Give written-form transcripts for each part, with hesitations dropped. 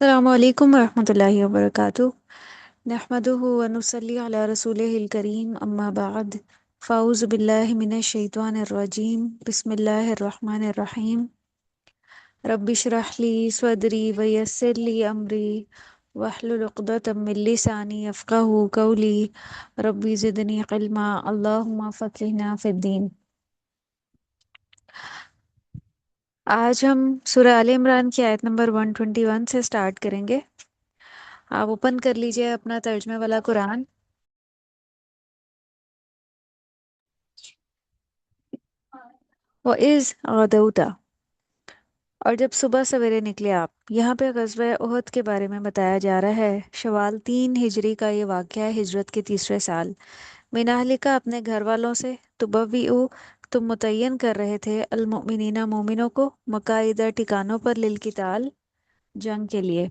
अस्सलामु अलैकुम वरहमतुल्लाहि वबरकातुह। नहमदुहु व नुसल्ली अला रसूलिहिल करीम अम्मा बाद। फ़ाऊज़ु बिल्लाहि मिनश शैतानिर रजीम। बिस्मिल्लाहिर रहमानिर रहीम। रब्बि इश्रह ली सदरी व यस्सिर ली अमरी वहलुल उक़दतम मिन लिसानी यफ़क़हू क़ौली। रब्बि ज़िदनी इल्मा अल्लाहुम्मा फ़क़िहना फ़िद्दीन। आज हम सूरह आले इमरान की आयत नंबर 121 से स्टार्ट करेंगे। आप ओपन कर लीजिए अपना तर्जुमे वाला कुरान। व इज़ गदौता, और जब सुबह सवेरे निकले आप। यहाँ पे ग़ज़वा उहद के बारे में बताया जा रहा है। शवाल 3 हिजरी का ये वाक़या है, हिजरत के तीसरे साल। मिनाहलिका, अपने घर वालों से। तुबव्विउ, तुम मुतय्यन कर रहे थे। अलमुमिनीना, मोमिनों को। मकाइदा, ठिकानों पर। लिलकिताल, जंग के लिए।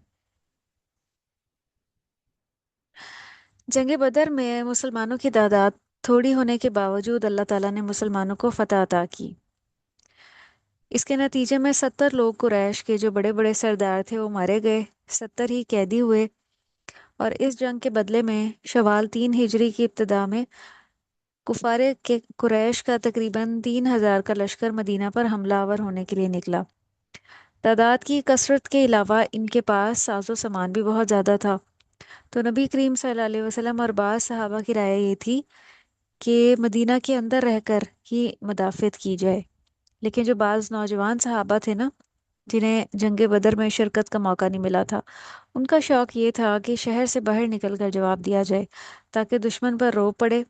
जंग बदर में मुसलमानों की तादाद थोड़ी होने के बावजूद अल्लाह ताला ने मुसलमानों को फतह अता की। इसके नतीजे में 70 लोग कुरैश के जो बड़े बड़े सरदार थे वो मारे गए, 70 ही कैदी हुए। और इस जंग के बदले में शवाल 3 हिजरी की इब्तिदा में कुफारे के कुरैश का तकरीबन 3,000 का लश्कर मदीना पर हमलावर होने के लिए निकला। तादाद की कसरत के अलावा इनके पास साजो सामान भी बहुत ज़्यादा था। तो नबी करीम सल्लल्लाहु अलैहि वसल्लम और बाज़ सहाबा की राय ये थी कि मदीना के अंदर रहकर ही मदाफ़त की जाए। लेकिन जो बाज़ नौजवान सहाबा थे ना, जिन्हें जंग बदर में शिरकत का मौका नहीं मिला था, उनका शौक़ ये था कि शहर से बाहर निकल कर जवाब दिया जाए ताकि दुश्मन पर रोब पड़े।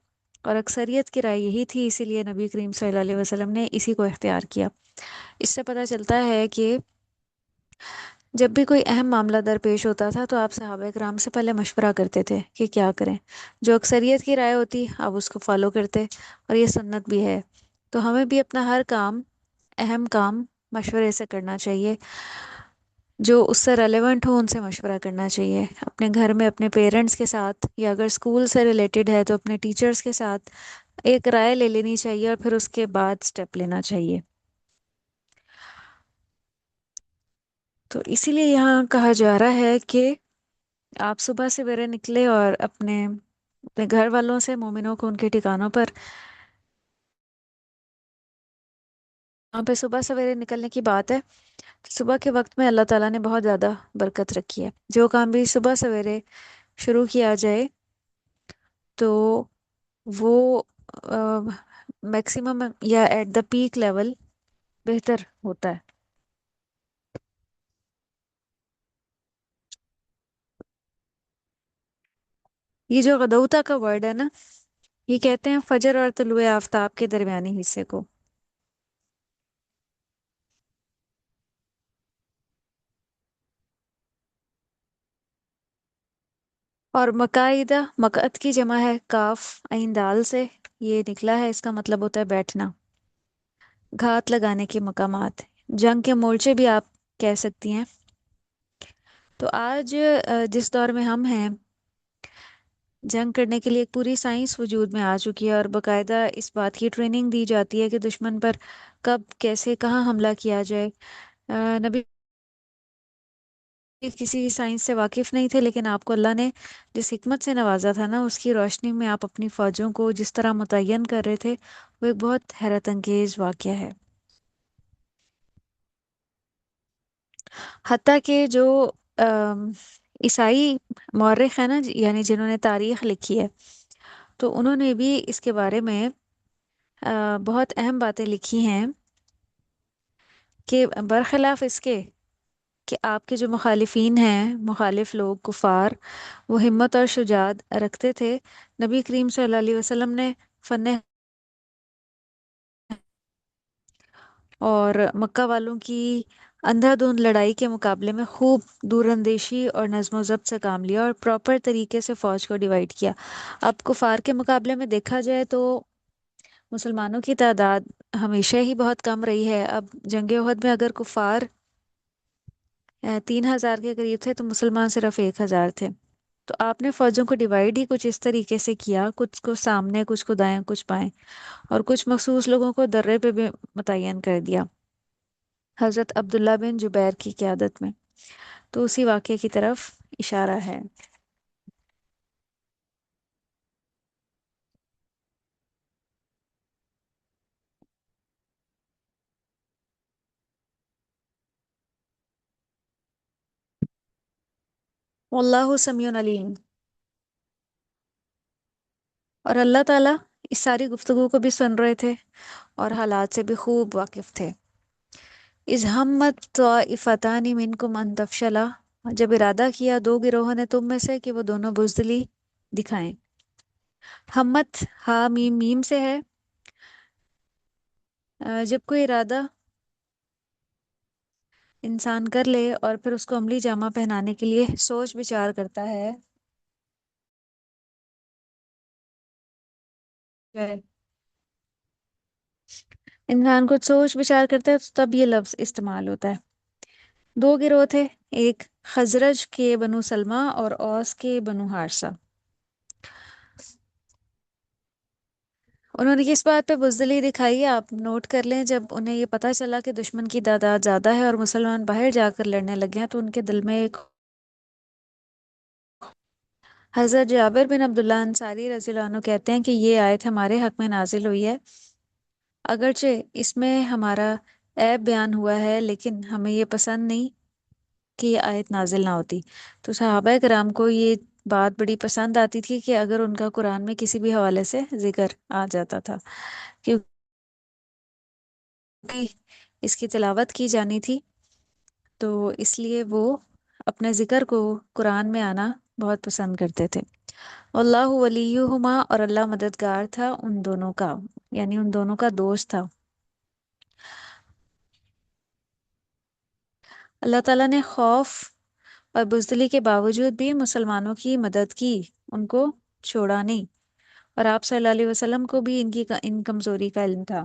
और अक्सरियत की राय यही थी, इसीलिए नबी करीम सल्लल्लाहु अलैहि वसल्लम ने इसी को इख्तियार किया। इससे पता चलता है कि जब भी कोई अहम मामला दरपेश होता था तो आप सहाबा कराम से पहले मशवरा करते थे कि क्या करें। जो अक्सरियत की राय होती आप उसको फॉलो करते, और ये सुन्नत भी है। तो हमें भी अपना हर काम, अहम काम, मशवरे से करना चाहिए। जो उससे रेलेवेंट हो उनसे मशवरा करना चाहिए। अपने घर में अपने पेरेंट्स के साथ, या अगर स्कूल से रिलेटेड है तो अपने टीचर्स के साथ एक राय ले लेनी चाहिए और फिर उसके बाद स्टेप लेना चाहिए। तो इसीलिए यहाँ कहा जा रहा है कि आप सुबह सवेरे निकले और अपने अपने घर वालों से, मोमिनों को उनके ठिकानों पर। यहाँ पे सुबह सवेरे निकलने की बात है। सुबह के वक्त में अल्लाह ताला ने बहुत ज़्यादा बरकत रखी है। जो काम भी सुबह सवेरे शुरू किया जाए तो वो मैक्सिमम या एट द पीक लेवल बेहतर होता है। ये जो गदौता का वर्ड है ना, ये कहते हैं फजर और तुलुए आफताब के दरमियानी हिस्से को। और मकाइदा, मकअत की जमा है काफ आइन दाल से, ये निकला है। इसका मतलब होता है बैठना। घात लगाने के मकामात, जंग के मोर्चे भी आप कह सकती हैं। तो आज जिस दौर में हम हैं, जंग करने के लिए एक पूरी साइंस वजूद में आ चुकी है, और बाकायदा इस बात की ट्रेनिंग दी जाती है कि दुश्मन पर कब, कैसे, कहाँ हमला किया जाए। नबी किसी साइंस से वाकिफ नहीं थे, लेकिन आपको अल्लाह ने जिस हिकमत से नवाजा था ना, उसकी रोशनी में आप अपनी फौजों को जिस तरह मुतय्यन कर रहे थे, वो एक बहुत हैरत अंगेज वाक़या है। हत्ता कि जो अम, ईसाई मौरख है ना, यानी जिन्होंने तारीख लिखी है, तो उन्होंने भी इसके बारे में बहुत अहम बातें लिखी हैं कि बरखिलाफ इसके कि आपके जो मुखालिफिन हैं, मुखालिफ लोग, कुफार, वो हिम्मत और शुजात रखते थे। नबी करीम सल्लल्लाहु अलैहि वसल्लम ने फन और मक्का वालों की अंधाधुंध लड़ाई के मुकाबले में खूब दूरंदेशी और नज़्म ज़ब्त से काम लिया और प्रॉपर तरीके से फ़ौज को डिवाइड किया। अब कुफार के मुकाबले में देखा जाए तो मुसलमानों की तादाद हमेशा ही बहुत कम रही है। अब जंग उहद में अगर कुफार 3,000 के करीब थे तो मुसलमान सिर्फ 1,000 थे। तो आपने फौजों को डिवाइड ही कुछ इस तरीके से किया, कुछ को सामने, कुछ को दाएं, कुछ बाएं, और कुछ मखसूस लोगों को दर्रे पे भी मुतय्यन कर दिया, हजरत अब्दुल्ला बिन जुबैर की क़यादत में। تو उसी वाक्य की तरफ इशारा है। वल्लाहु समीउन अलीम। और अल्लाह ताला इस सारी गुफ्तगू को भी सुन रहे थे और हालात से भी खूब वाकिफ थे। इज़ हम्मत त्वाइफतानी मिनकुम अन तफशला, जब इरादा किया दो गिरोह ने तुम में से कि वो दोनों बुज़दिली दिखाएं। हम्मत हा मीम मीम से है। जब कोई इरादा इंसान कर ले और फिर उसको अमली जामा पहनाने के लिए सोच विचार करता है, है, इंसान कुछ सोच विचार करता है तो तब ये लफ्ज इस्तेमाल होता है। दो गिरोह थे, एक खजरज के बनु सलमा और औस के बनु हारसा। उन्होंने किस बात पे बुज़दिली दिखाई है आप नोट कर लें। जब उन्हें ये पता चला कि दुश्मन की तादाद ज्यादा है और मुसलमान बाहर जाकर लड़ने लगे हैं, तो उनके दिल में एक, हजरत जाबिर बिन अब्दुल्ला अंसारी रज़ियल्लाहु अन्हु कहते हैं कि ये आयत हमारे हक में नाजिल हुई है। अगरचे इसमें हमारा ऐब बयान हुआ है, लेकिन हमें ये पसंद नहीं कि ये आयत नाजिल ना होती। तो सहाबा कराम को ये बात बड़ी पसंद आती थी कि अगर उनका कुरान में किसी भी हवाले से जिक्र आ जाता था, क्योंकि इसकी तिलावत की जानी थी, तो इसलिए वो अपने जिक्र को कुरान में आना बहुत पसंद करते थे। अल्लाह वलीयुहुमा, और अल्लाह मददगार था उन दोनों का, यानी उन दोनों का दोस्त था। अल्लाह ताला ने खौफ और बुज़दिली के बावजूद भी मुसलमानों की मदद की, उनको छोड़ा नहीं। और आप सल्लल्लाहु अलैहि वसल्लम को भी इन कमजोरी का इल्म था,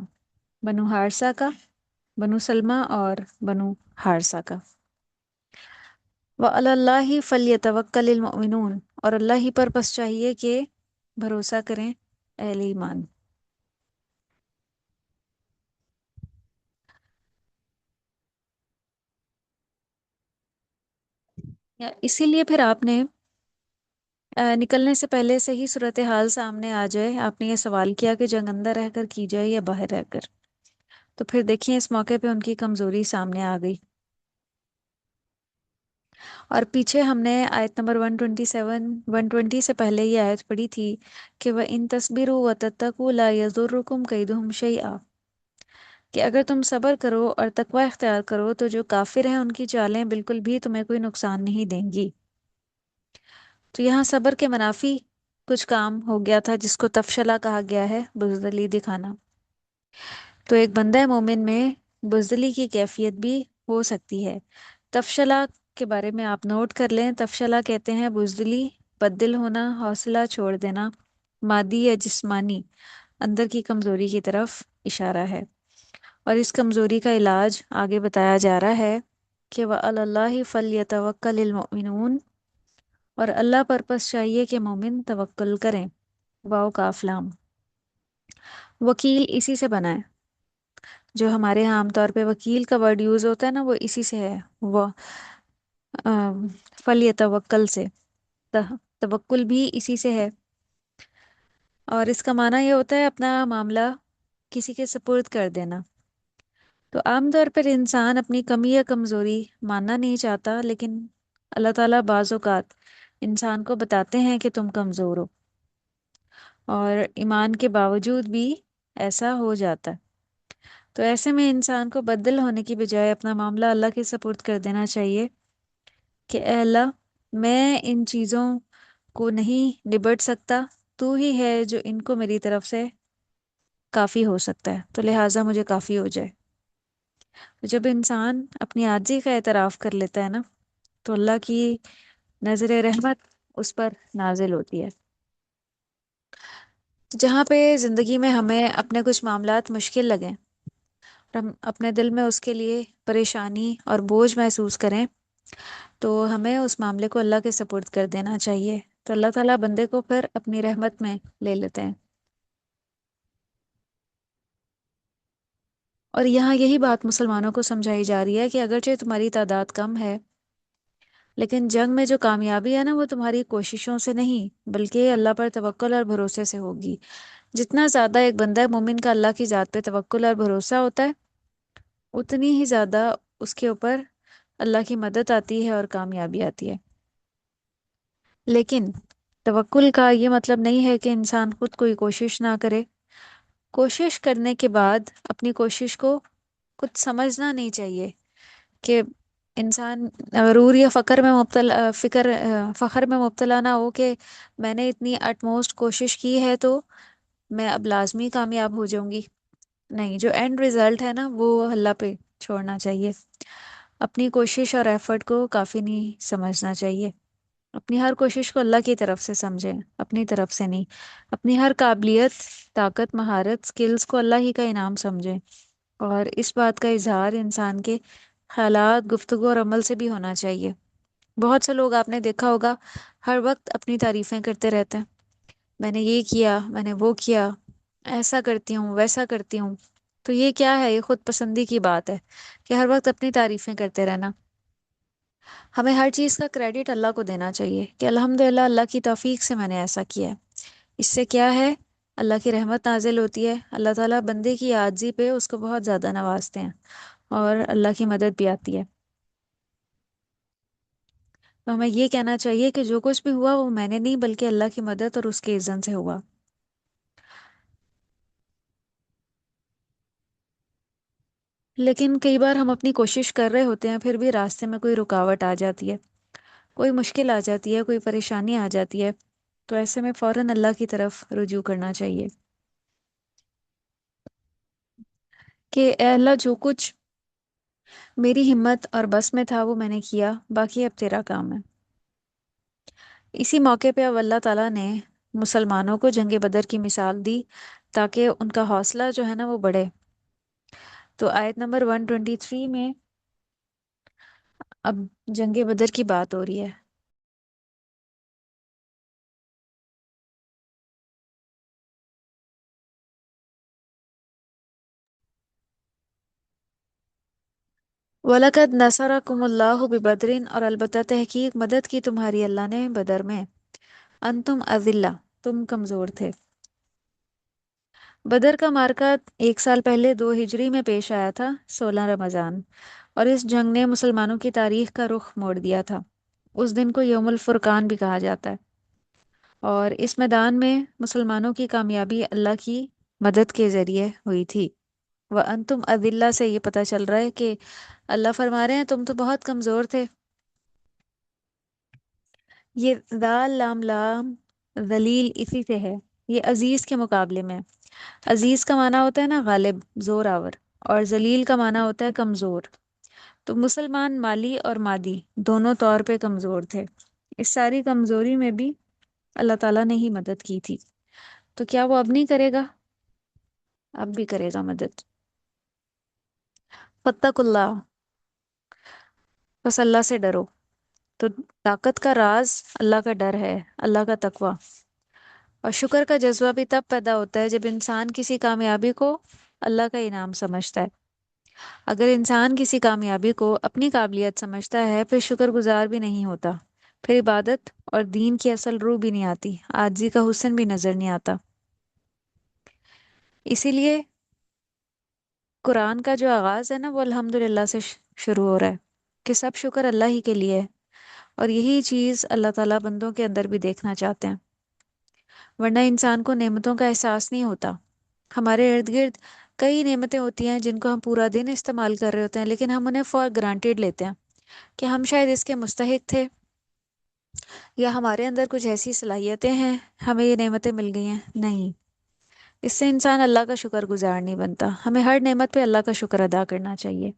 बनु हारसा का, बनु सलमा और बनु हारसा का। व अलल्लाहि फल्यतवक्कलिल मुमिनून, और अल्लाह ही पर बस चाहिए कि भरोसा करें अहले ईमान। इसीलिए फिर आपने निकलने से पहले से ही सूरत हाल सामने आ जाए, आपने ये सवाल किया कि जंग अंदर रहकर की जाए या बाहर रहकर। तो फिर देखिए इस मौके पे उनकी कमजोरी सामने आ गई। और पीछे हमने आयत नंबर 127 120 से पहले ये आयत पढ़ी थी कि वह इन तस्बिरु व तत्तकू ला यजुर्रुकुम कैदुहुम शैआ, कि अगर तुम सब्र करो और तकवा इख्तियार करो तो जो काफिर हैं उनकी चालें बिल्कुल भी तुम्हें कोई नुकसान नहीं देंगी। तो यहाँ सब्र के मनाफी कुछ काम हो गया था, जिसको तफशला कहा गया है, बुज़दिली दिखाना। तो एक बंदा मोमिन में बुज़दिली की कैफियत भी हो सकती है। तफशला के बारे में आप नोट कर लें। तफशला कहते हैं बुज़दिली, बद्दिल होना, हौसला छोड़ देना, मादी या जिस्मानी अंदर की कमजोरी की तरफ इशारा है। और इस कमजोरी का इलाज आगे बताया जा रहा है कि व अलल्लाहि फल्यतवक्कलिल मुमिनून, और अल्लाह पर बस चाहिए कि मोमिन तवक्कुल करें। वाओ काफ लाम, वकील इसी से बना है। जो हमारे यहाँ आमतौर पे वकील का वर्ड यूज होता है ना, वो इसी से है। वो फल तवक्कल से, तवक्कुल भी इसी से है। और इसका माना ये होता है अपना मामला किसी के सुपुर्द कर देना। तो आमतौर पर इंसान अपनी कमी या कमजोरी मानना नहीं चाहता, लेकिन अल्लाह ताला बाज़ औक़ात इंसान को बताते हैं कि तुम कमजोर हो, और ईमान के बावजूद भी ऐसा हो जाता है। तो ऐसे में इंसान को बदल होने की बजाय अपना मामला अल्लाह के सुपुर्द कर देना चाहिए कि "ऐ अल्लाह, मैं इन चीज़ों को नहीं निबट सकता, तू ही है जो इनको मेरी तरफ से काफ़ी हो सकता है, तो लिहाजा मुझे काफ़ी हो जाए।" तो जब इंसान अपनी आजिज़ी का एतराफ़ कर लेता है ना, तो अल्लाह की नज़र रहमत उस पर नाजिल होती है। तो जहाँ पे ज़िंदगी में हमें अपने कुछ मामलात मुश्किल लगें और हम अपने दिल में उसके लिए परेशानी और बोझ महसूस करें, तो हमें उस मामले को अल्लाह के सुपुर्द कर देना चाहिए। तो अल्लाह ताला बंदे को फिर अपनी रहमत में ले लेते हैं। और यहाँ यही बात मुसलमानों को समझाई जा रही है कि अगरचे तुम्हारी तादाद कम है, लेकिन जंग में जो कामयाबी है ना, वो तुम्हारी कोशिशों से नहीं बल्कि अल्लाह पर तवक्कुल और भरोसे से होगी। जितना ज्यादा एक बंदा मोमिन का अल्लाह की जात पे तवक्कुल और भरोसा होता है, उतनी ही ज्यादा उसके ऊपर अल्लाह की मदद आती है और कामयाबी आती है। लेकिन तवक्कुल का ये मतलब नहीं है कि इंसान खुद कोई कोशिश ना करे। कोशिश करने के बाद अपनी कोशिश को कुछ समझना नहीं चाहिए कि इंसान गरूर या फकर में मुब्तला फखर में मुब्तला ना हो कि मैंने इतनी अटमोस्ट कोशिश की है तो मैं अब लाजमी कामयाब हो जाऊंगी। नहीं, जो एंड रिजल्ट है ना वो अल्लाह पे छोड़ना चाहिए। अपनी कोशिश और एफर्ट को काफ़ी नहीं समझना चाहिए। अपनी हर कोशिश को अल्लाह की तरफ से समझें, अपनी तरफ से नहीं। अपनी हर काबिलियत, ताकत, महारत, स्किल्स को अल्लाह ही का इनाम समझें। और इस बात का इजहार इंसान के ख्यालात, गुफ्तगू और अमल से भी होना चाहिए। बहुत से लोग आपने देखा होगा हर वक्त अपनी तारीफें करते रहते हैं। मैंने ये किया, मैंने वो किया, ऐसा करती हूँ, वैसा करती हूँ। तो ये क्या है? ये खुद पसंदी की बात है कि हर वक्त अपनी तारीफें करते रहना। हमें हर चीज़ का क्रेडिट अल्लाह को देना चाहिए कि अल्हम्दुलिल्लाह, अल्लाह की तौफीक से मैंने ऐसा किया है। इससे क्या है? अल्लाह की रहमत नाजिल होती है। अल्लाह ताला बंदे की आजिज़ी पे उसको बहुत ज़्यादा नवाजते हैं और अल्लाह की मदद भी आती है। तो हमें ये कहना चाहिए कि जो कुछ भी हुआ वो मैंने नहीं बल्कि अल्लाह की मदद और उसके इज़्ज़न से हुआ। लेकिन कई बार हम अपनी कोशिश कर रहे होते हैं, फिर भी रास्ते में कोई रुकावट आ जाती है, कोई मुश्किल आ जाती है, कोई परेशानी आ जाती है। तो ऐसे में फौरन अल्लाह की तरफ रुजू करना चाहिए कि "ए अल्लाह, जो कुछ मेरी हिम्मत और बस में था वो मैंने किया, बाकी अब तेरा काम है।" इसी मौके पे अब अल्लाह ताला ने मुसलमानों को जंग बदर की मिसाल दी ताकि उनका हौसला जो है ना वो बढ़े। तो आयत नंबर 123 में अब जंग बदर की बात हो रही है। वलकद नसरकुमुल्लाहु बिबदरिन, और अलबत्ता तहकीक मदद की तुम्हारी अल्लाह ने बदर में। अंतुम अजिल्ला, तुम कमजोर थे। बदर का मार्का 1 साल पहले 2 हिजरी में पेश आया था, 16 रमजान। और इस जंग ने मुसलमानों की तारीख का रुख मोड़ दिया था। उस दिन को यौमुल फुरकान भी कहा जाता है। और इस मैदान में मुसलमानों की कामयाबी अल्लाह की मदद के जरिए हुई थी। वह अंतुम अदिल्ला से ये पता चल रहा है कि अल्लाह फरमा रहे हैं तुम तो बहुत कमजोर थे। ये दाल लाम लाम जलील इसी से है। ये अजीज के मुकाबले में। अजीज का माना होता है ना गालिब, जोर आवर। और जलील का माना होता है कमजोर। तो मुसलमान माली और मादी दोनों तौर पे कमजोर थे। इस सारी कमजोरी में भी अल्लाह ताला ने ही मदद की थी। तो क्या वो अब नहीं करेगा? अब भी करेगा मदद। फत्तकुल्लाह, बस अल्लाह से डरो। तो ताकत का राज अल्लाह का डर है, अल्लाह का तकवा। और शुक्र का जज्बा भी तब पैदा होता है जब इंसान किसी कामयाबी को अल्लाह का इनाम समझता है। अगर इंसान किसी कामयाबी को अपनी काबिलियत समझता है, फिर शुक्रगुजार भी नहीं होता। फिर इबादत और दीन की असल रूह भी नहीं आती, आजी का हुस्न भी नजर नहीं आता। इसीलिए कुरान का जो आगाज है ना वो अल्हम्दुलिल्लाह से शुरू हो रहा है कि सब शुक्र अल्लाह ही के लिए है। और यही चीज़ अल्लाह ताला बंदों के अंदर भी देखना चाहते हैं, वरना इंसान को नेमतों का एहसास नहीं होता। हमारे इर्द गिर्द कई नेमतें होती हैं जिनको हम पूरा दिन इस्तेमाल कर रहे होते हैं, लेकिन हम उन्हें फॉर ग्रांटेड लेते हैं कि हम शायद इसके मुस्तहिक थे, या हमारे अंदर कुछ ऐसी सलाहियतें हैं, हमें ये नेमतें मिल गई हैं। नहीं, इससे इंसान अल्लाह का शुक्रगुजार नहीं बनता। हमें हर नेमत पे अल्लाह का शुक्र अदा करना चाहिए।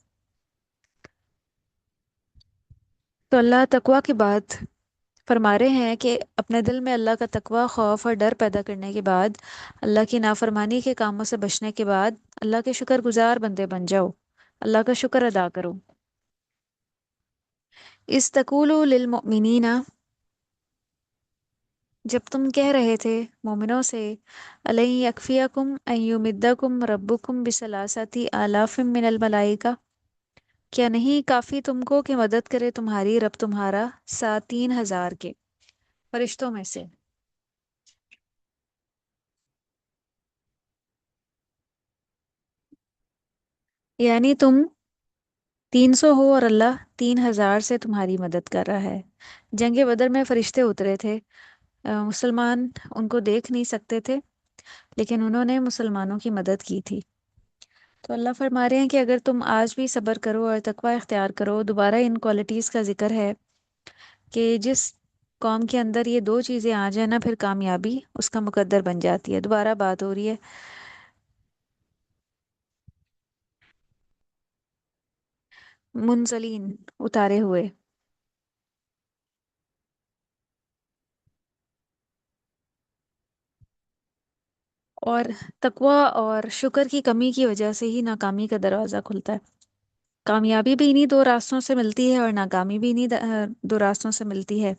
तो अल्लाह तकवा की बात फरमा रहे हैं कि अपने दिल में अल्लाह का तकवा, खौफ और डर पैदा करने के बाद, अल्लाह की नाफरमानी के कामों से बचने के बाद, अल्लाह के शुक्रगुजार बंदे बन जाओ, अल्लाह का शुक्र अदा करो। इस तकूलु लिल मुमिनीना, जब तुम कह रहे थे मोमिनों से, अलई यकफियकुम अन युमिद्दकुम रब्बुकुम बिसलासति आलाफिम मिनल मलाइका, क्या नहीं काफी तुमको कि मदद करे तुम्हारी रब तुम्हारा 3,500 के फरिश्तों में से। यानी तुम 300 हो और अल्लाह 3,000 से तुम्हारी मदद कर रहा है। जंग बदर में फरिश्ते उतरे थे। मुसलमान उनको देख नहीं सकते थे, लेकिन उन्होंने मुसलमानों की मदद की थी। तो अल्लाह फरमा रहे हैं कि अगर तुम आज भी सब्र करो और तकवा इख्तियार करो। दोबारा इन क्वालिटीज़ का जिक्र है कि जिस कौम के अंदर ये दो चीज़ें आ जाए ना, फिर कामयाबी उसका मुकद्दर बन जाती है। दोबारा बात हो रही है। मुनजलीन, उतारे हुए। और तकवा और शुक्र की कमी की वजह से ही नाकामी का दरवाज़ा खुलता है। कामयाबी भी इन्हीं दो रास्तों से मिलती है और नाकामी भी इन्हीं दो रास्तों से मिलती है।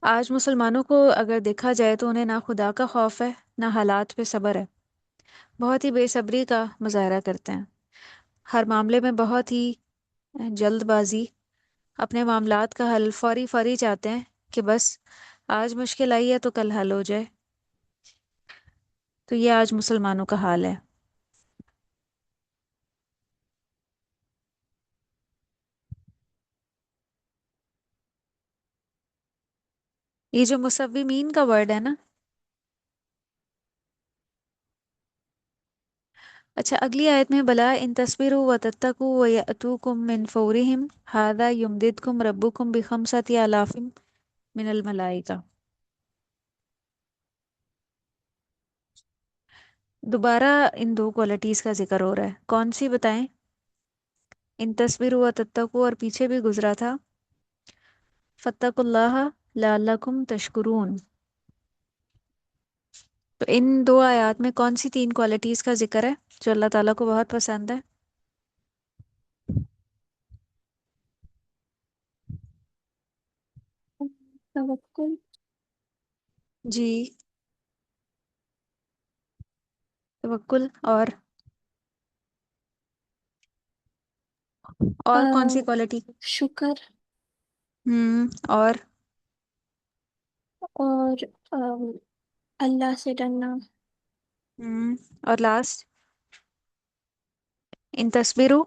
आज मुसलमानों को अगर देखा जाए तो उन्हें ना खुदा का खौफ है, ना हालात पे सब्र है। बहुत ही बेसब्री का मुजाहरा करते हैं। हर मामले में बहुत ही जल्दबाजी, अपने मामलात का हल फौरी फौरी चाहते हैं कि बस आज मुश्किल आई है तो कल हल हो जाए। तो ये आज मुसलमानों का हाल है। ये जो मुसव्विमीन का वर्ड है ना। अच्छा, अगली आयत में बला इन तस्बिरु व तत्तकु व यअतूकुम मिन फौरिहिम हादा युमदिदकुम रब्बुकुम बिखमसति आलाफिम मिनल मलाइका। दोबारा इन दो क्वालिटीज का जिक्र हो रहा है। कौन सी बताएं? इन तस्बिरु व तत्तकु, और पीछे भी गुजरा था फत्तकुल्लाह लअल्लकुम तशकुरून। तो इन दो आयत में कौन सी तीन क्वालिटीज का जिक्र है जो अल्लाह ताला को बहुत पसंद है? तवक्कुल। जी, तवक्कुल। अ, और कौन सी क्वालिटी? शुक्र। और और अम, अल्लाह से डरना। और लास्ट इन तस्वीरों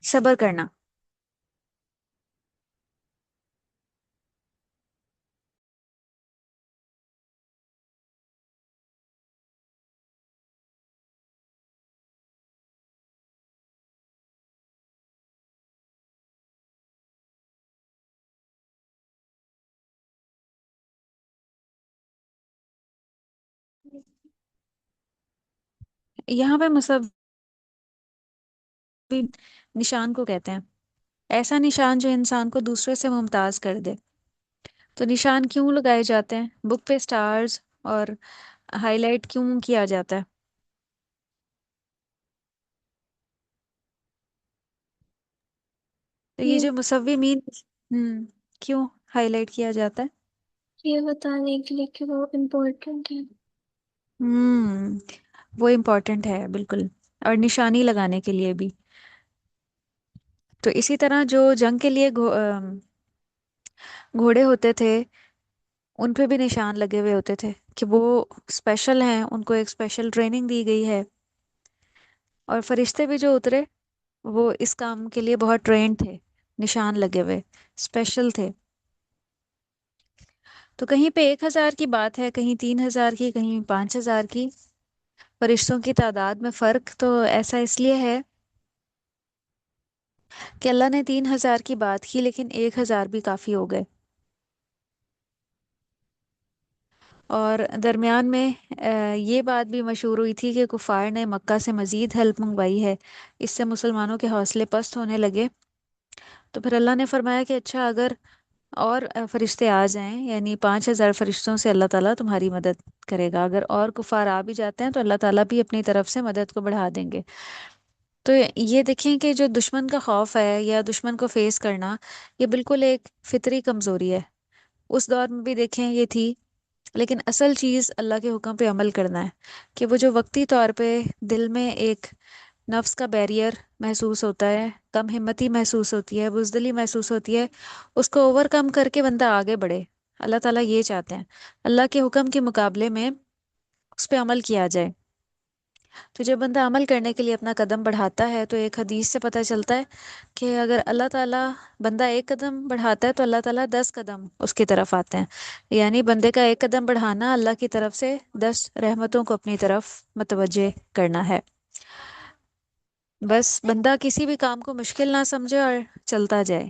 सब्र करना। यहाँ पे मुसव्वी निशान को कहते हैं। ऐसा निशान जो इंसान को दूसरे से मुमताज कर दे। तो निशान क्यों लगाए जाते हैं? बुक पे स्टार्स और हाईलाइट क्यों किया जाता है? तो ये ये जो मुसव्वी मीन, क्यों हाईलाइट किया जाता है? ये बताने के लिए कि वो इम्पोर्टेंट है। हम्म वो इम्पोर्टेंट है बिल्कुल। और निशानी लगाने के लिए भी। तो इसी तरह जो जंग के लिए घोड़े होते थे, उन पे भी निशान लगे हुए होते थे कि वो स्पेशल हैं, उनको एक स्पेशल ट्रेनिंग दी गई है। और फरिश्ते भी जो उतरे, वो इस काम के लिए बहुत ट्रेंड थे। निशान लगे हुए, स्पेशल थे। तो कहीं पे 1,000 की बात है, कहीं 3,000 की, कहीं 5,000 की। फरिश्तों की तादाद में फर्क तो ऐसा इसलिए है कि अल्लाह ने 3,000 की बात की, लेकिन 1,000 भी काफी हो गए। और दरमियान में ये बात भी मशहूर हुई थी कि कुफार ने मक्का से मजीद हेल्प मंगवाई है। इससे मुसलमानों के हौसले पस्त होने लगे। तो फिर अल्लाह ने फरमाया कि अच्छा, अगर और फरिश्ते आ जाएं, यानी 5,000 फरिश्तों से अल्लाह ताला तुम्हारी मदद करेगा। अगर और कुफार आ भी जाते हैं तो अल्लाह ताला भी अपनी तरफ से मदद को बढ़ा देंगे। तो ये देखें कि जो दुश्मन का खौफ है या दुश्मन को फेस करना, ये बिल्कुल एक फितरी कमजोरी है। उस दौर में भी देखें ये थी। لیکن اصل چیز اللہ کے حکم پہ عمل کرنا ہے، کہ وہ جو وقتی طور پہ دل میں ایک نفس کا بیریئر محسوس ہوتا ہے، کم ہمتی محسوس ہوتی ہے، بزدلی محسوس ہوتی ہے، اس کو اوور کم کر کے بندہ آگے بڑھے۔ اللہ تعالیٰ یہ چاہتے ہیں، اللہ کے حکم کے مقابلے میں اس پہ عمل کیا جائے۔ تو جب بندہ عمل کرنے کے لیے اپنا قدم بڑھاتا ہے تو ایک حدیث سے پتہ چلتا ہے کہ اگر اللہ تعالیٰ، بندہ ایک قدم بڑھاتا ہے تو اللہ تعالیٰ 10 قدم اس کی طرف آتے ہیں، یعنی بندے کا ایک قدم بڑھانا اللہ کی طرف سے 10 رحمتوں کو اپنی طرف متوجہ کرنا ہے۔ بس بندہ کسی بھی کام کو مشکل نہ سمجھے اور چلتا جائے۔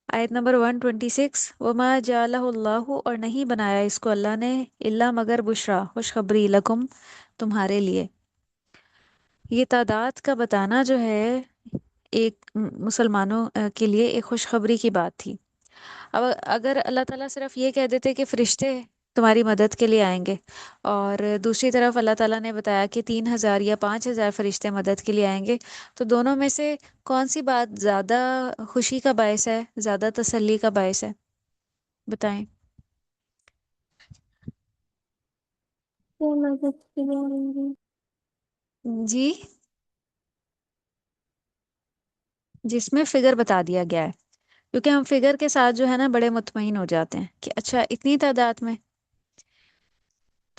آیت نمبر 126، وما جعلہ اللہ، اور نہیں بنایا اس کو اللہ نے، الا مگر بشرا، خوشخبری، لکم، تمہارے لیے۔ یہ تعداد کا بتانا جو ہے ایک مسلمانوں کے لیے ایک خوشخبری کی بات تھی۔ اب اگر اللہ تعالیٰ صرف یہ کہہ دیتے کہ فرشتے تمہاری مدد کے لیے آئیں گے، اور دوسری طرف اللہ تعالیٰ نے بتایا کہ 3,000 یا 5,000 فرشتے مدد کے لیے آئیں گے، تو دونوں میں سے کون سی بات زیادہ خوشی کا باعث ہے، زیادہ تسلی کا باعث ہے؟ بتائیں۔ وہ مدد کے لیے آئیں گے۔ جی، جس میں فگر بتا دیا گیا ہے، کیونکہ ہم فگر کے ساتھ جو ہے نا بڑے مطمئن ہو جاتے ہیں کہ اچھا اتنی تعداد میں،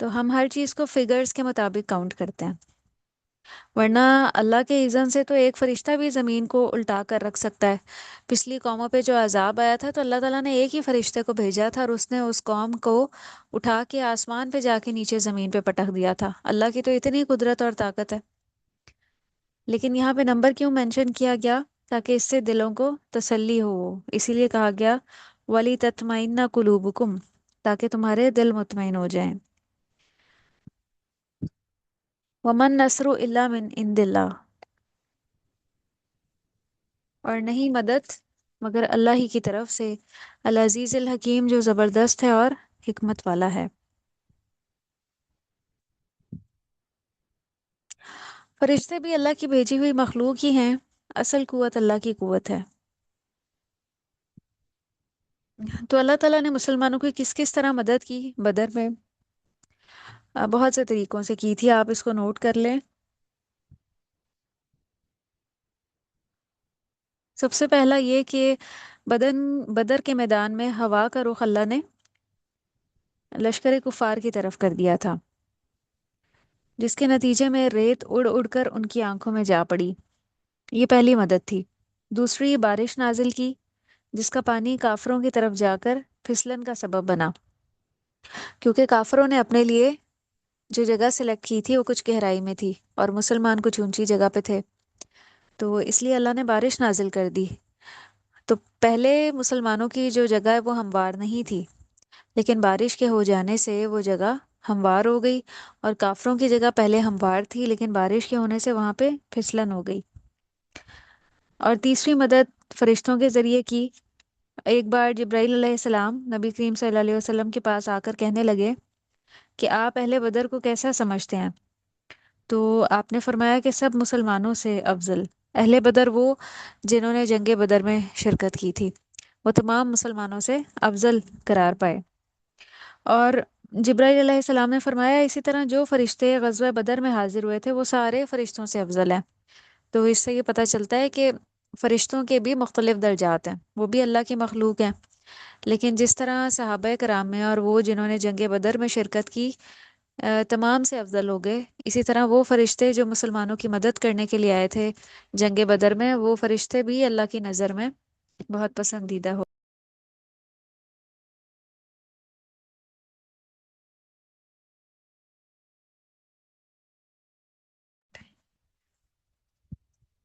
تو ہم ہر چیز کو فگرز کے مطابق کاؤنٹ کرتے ہیں، ورنہ اللہ کے اذن سے تو ایک فرشتہ بھی زمین کو الٹا کر رکھ سکتا ہے۔ پچھلی قوموں پہ جو عذاب آیا تھا تو اللہ تعالیٰ نے ایک ہی فرشتے کو بھیجا تھا، اور اس نے اس قوم کو اٹھا کے آسمان پہ جا کے نیچے زمین پہ پٹک دیا تھا۔ اللہ کی تو اتنی قدرت اور طاقت ہے۔ لیکن یہاں پہ نمبر کیوں مینشن کیا گیا؟ تاکہ اس سے دلوں کو تسلی ہو، اسی لیے کہا گیا ولی تطمئن قلوبکم، تاکہ تمہارے دل مطمئن ہو جائیں۔ ومن نصر الا من عند اللہ، اور نہیں مدد مگر اللہ ہی کی طرف سے، العزیز الحکیم، جو زبردست ہے اور حکمت والا ہے۔ فرشتے بھی اللہ کی بھیجی ہوئی مخلوق ہی ہیں، اصل قوت اللہ کی قوت ہے۔ تو اللہ تعالیٰ نے مسلمانوں کی کس کس طرح مدد کی بدر میں؟ بہت سے طریقوں سے کی تھی، آپ اس کو نوٹ کر لیں۔ سب سے پہلا یہ کہ بدر کے میدان میں ہوا کا رخ اللہ نے لشکر کفار کی طرف کر دیا تھا، جس کے نتیجے میں ریت اڑ اڑ کر ان کی آنکھوں میں جا پڑی۔ یہ پہلی مدد تھی۔ دوسری، بارش نازل کی، جس کا پانی کافروں کی طرف جا کر پھسلن کا سبب بنا، کیونکہ کافروں نے اپنے لیے جو جگہ سلیکٹ کی تھی وہ کچھ گہرائی میں تھی اور مسلمان کچھ اونچی جگہ پہ تھے، تو اس لیے اللہ نے بارش نازل کر دی۔ تو پہلے مسلمانوں کی جو جگہ ہے وہ ہموار نہیں تھی، لیکن بارش کے ہو جانے سے وہ جگہ ہموار ہو گئی، اور کافروں کی جگہ پہلے ہموار تھی لیکن بارش کے ہونے سے وہاں پہ پھسلن ہو گئی۔ اور تیسری مدد فرشتوں کے ذریعے کی۔ ایک بار جبرائیل علیہ السلام نبی کریم صلی اللہ علیہ وسلم کے پاس آ کر کہنے لگے کہ آپ اہل بدر کو کیسا سمجھتے ہیں؟ تو آپ نے فرمایا کہ سب مسلمانوں سے افضل۔ اہل بدر وہ جنہوں نے جنگ بدر میں شرکت کی تھی، وہ تمام مسلمانوں سے افضل قرار پائے۔ اور جبرائیل علیہ السلام نے فرمایا اسی طرح جو فرشتے غزوہ بدر میں حاضر ہوئے تھے وہ سارے فرشتوں سے افضل ہیں۔ تو اس سے یہ پتہ چلتا ہے کہ فرشتوں کے بھی مختلف درجات ہیں، وہ بھی اللہ کی مخلوق ہیں، لیکن جس طرح صحابہ کرام میں اور وہ جنہوں نے جنگ بدر میں شرکت کی تمام سے افضل ہو گئے، اسی طرح وہ فرشتے جو مسلمانوں کی مدد کرنے کے لیے آئے تھے جنگ بدر میں، وہ فرشتے بھی اللہ کی نظر میں بہت پسندیدہ ہو۔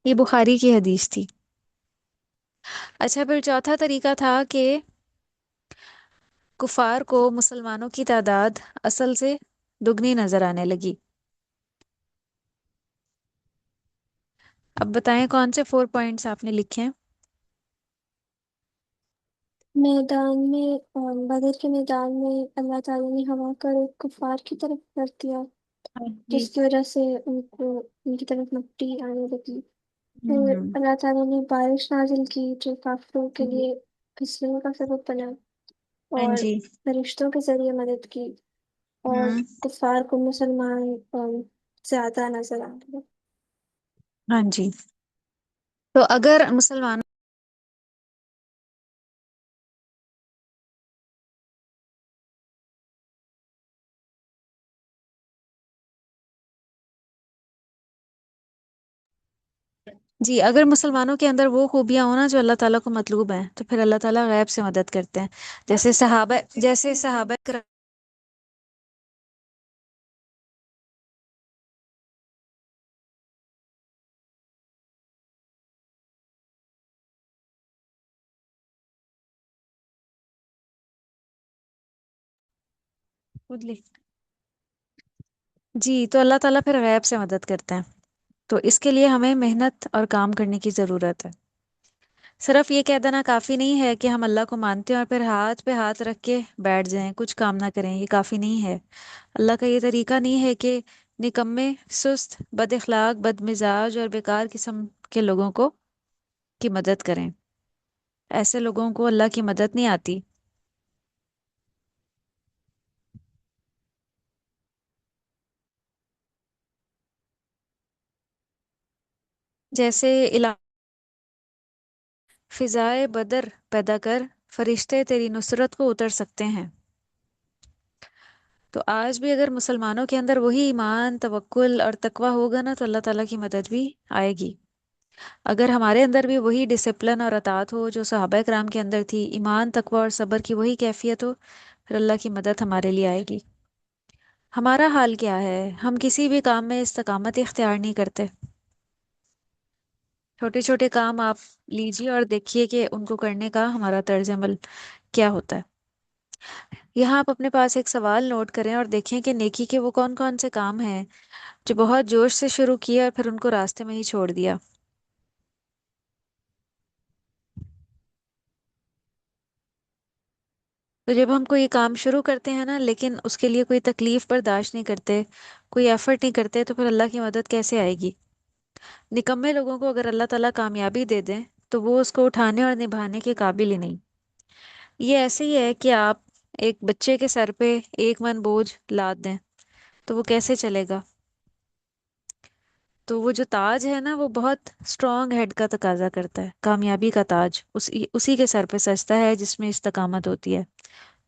یہ بخاری کی حدیث تھی۔ اچھا، پھر چوتھا طریقہ تھا کہ کفار کو مسلمانوں کی تعداد اصل سے دگنی نظر آنے لگی۔ اب بتائیں کون سے 4 پوائنٹس آپ نے لکھے ہیں؟ میدان میں بدر کے میدان میں اللہ تعالیٰ نے ہوا کا رخ کفار کی طرف کر دیا، ہاں جی۔ جس کی وجہ سے ان کی طرف مٹی آنے لگی۔ پھر ہوں اللہ تعالیٰ نے بارش نازل کی جو کافروں کے ہوں لیے پھسلنے کا سبب بنا۔ हाँ और जी। फरिश्तों के जरिए मदद की, और हम्म। कुफार को मुसलमान ज्यादा नजर आते हैं। हाँ जी। तो अगर मुसलमान, जी अगर मुसलमानों के अंदर वो खूबियां हो ना जो अल्लाह ताला को मतलूब हैं, तो फिर अल्लाह ताला गैब से मदद करते हैं। जैसे सहाबा खुद लिख, जी तो अल्लाह ताला फिर गैब से मदद करते हैं। तो इसके लिए हमें मेहनत और काम करने की ज़रूरत है। सिर्फ ये कह देना काफ़ी नहीं है कि हम अल्लाह को मानते हैं और फिर हाथ पे हाथ रख के बैठ जाएं, कुछ काम ना करें, ये काफ़ी नहीं है। अल्लाह का ये तरीका नहीं है कि निकम्मे, सुस्त, बद इखलाक, बदमिजाज और बेकार किस्म के लोगों को की मदद करें। ऐसे लोगों को अल्लाह की मदद नहीं आती। जैसे इला फिजाए बदर पैदा कर, फरिश्ते तेरी नुसरत को उतर सकते हैं। तो आज भी अगर मुसलमानों के अंदर वही ईमान, तवक्कुल और तकवा होगा ना, तो अल्लाह ताला की मदद भी आएगी। अगर हमारे अंदर भी वही डिसिप्लिन और अतात हो जो सहाबा कराम के अंदर थी, ईमान, तकवा और सब्र की वही कैफियत हो, फिर अल्लाह की मदद हमारे लिए आएगी। हमारा हाल क्या है? हम किसी भी काम में इस्तकामत इख्तियार नहीं करते। छोटे छोटे काम आप लीजिए और देखिए कि उनको करने का हमारा तर्ज अमल क्या होता है। यहाँ आप अपने पास एक सवाल नोट करें और देखें कि नेकी के वो कौन कौन से काम हैं जो बहुत जोश से शुरू किए और फिर उनको रास्ते में ही छोड़ दिया। तो जब हम कोई काम शुरू करते हैं ना, लेकिन उसके लिए कोई तकलीफ बर्दाश्त नहीं करते, कोई एफर्ट नहीं करते, तो फिर अल्लाह की मदद कैसे आएगी? निकम्मे लोगों को अगर अल्लाह ताला कामयाबी दे दें, तो वो उसको उठाने और निभाने के काबिल ही नहीं। ये ऐसे ही है कि आप एक बच्चे के सर पे एक मन बोझ लाद दें, तो वो कैसे चलेगा? तो वो जो ताज है ना, वो बहुत स्ट्रांग हेड का तकाजा करता है। कामयाबी का ताज उसी उसी के सर पे सजता है जिसमें इस्तकामत होती है,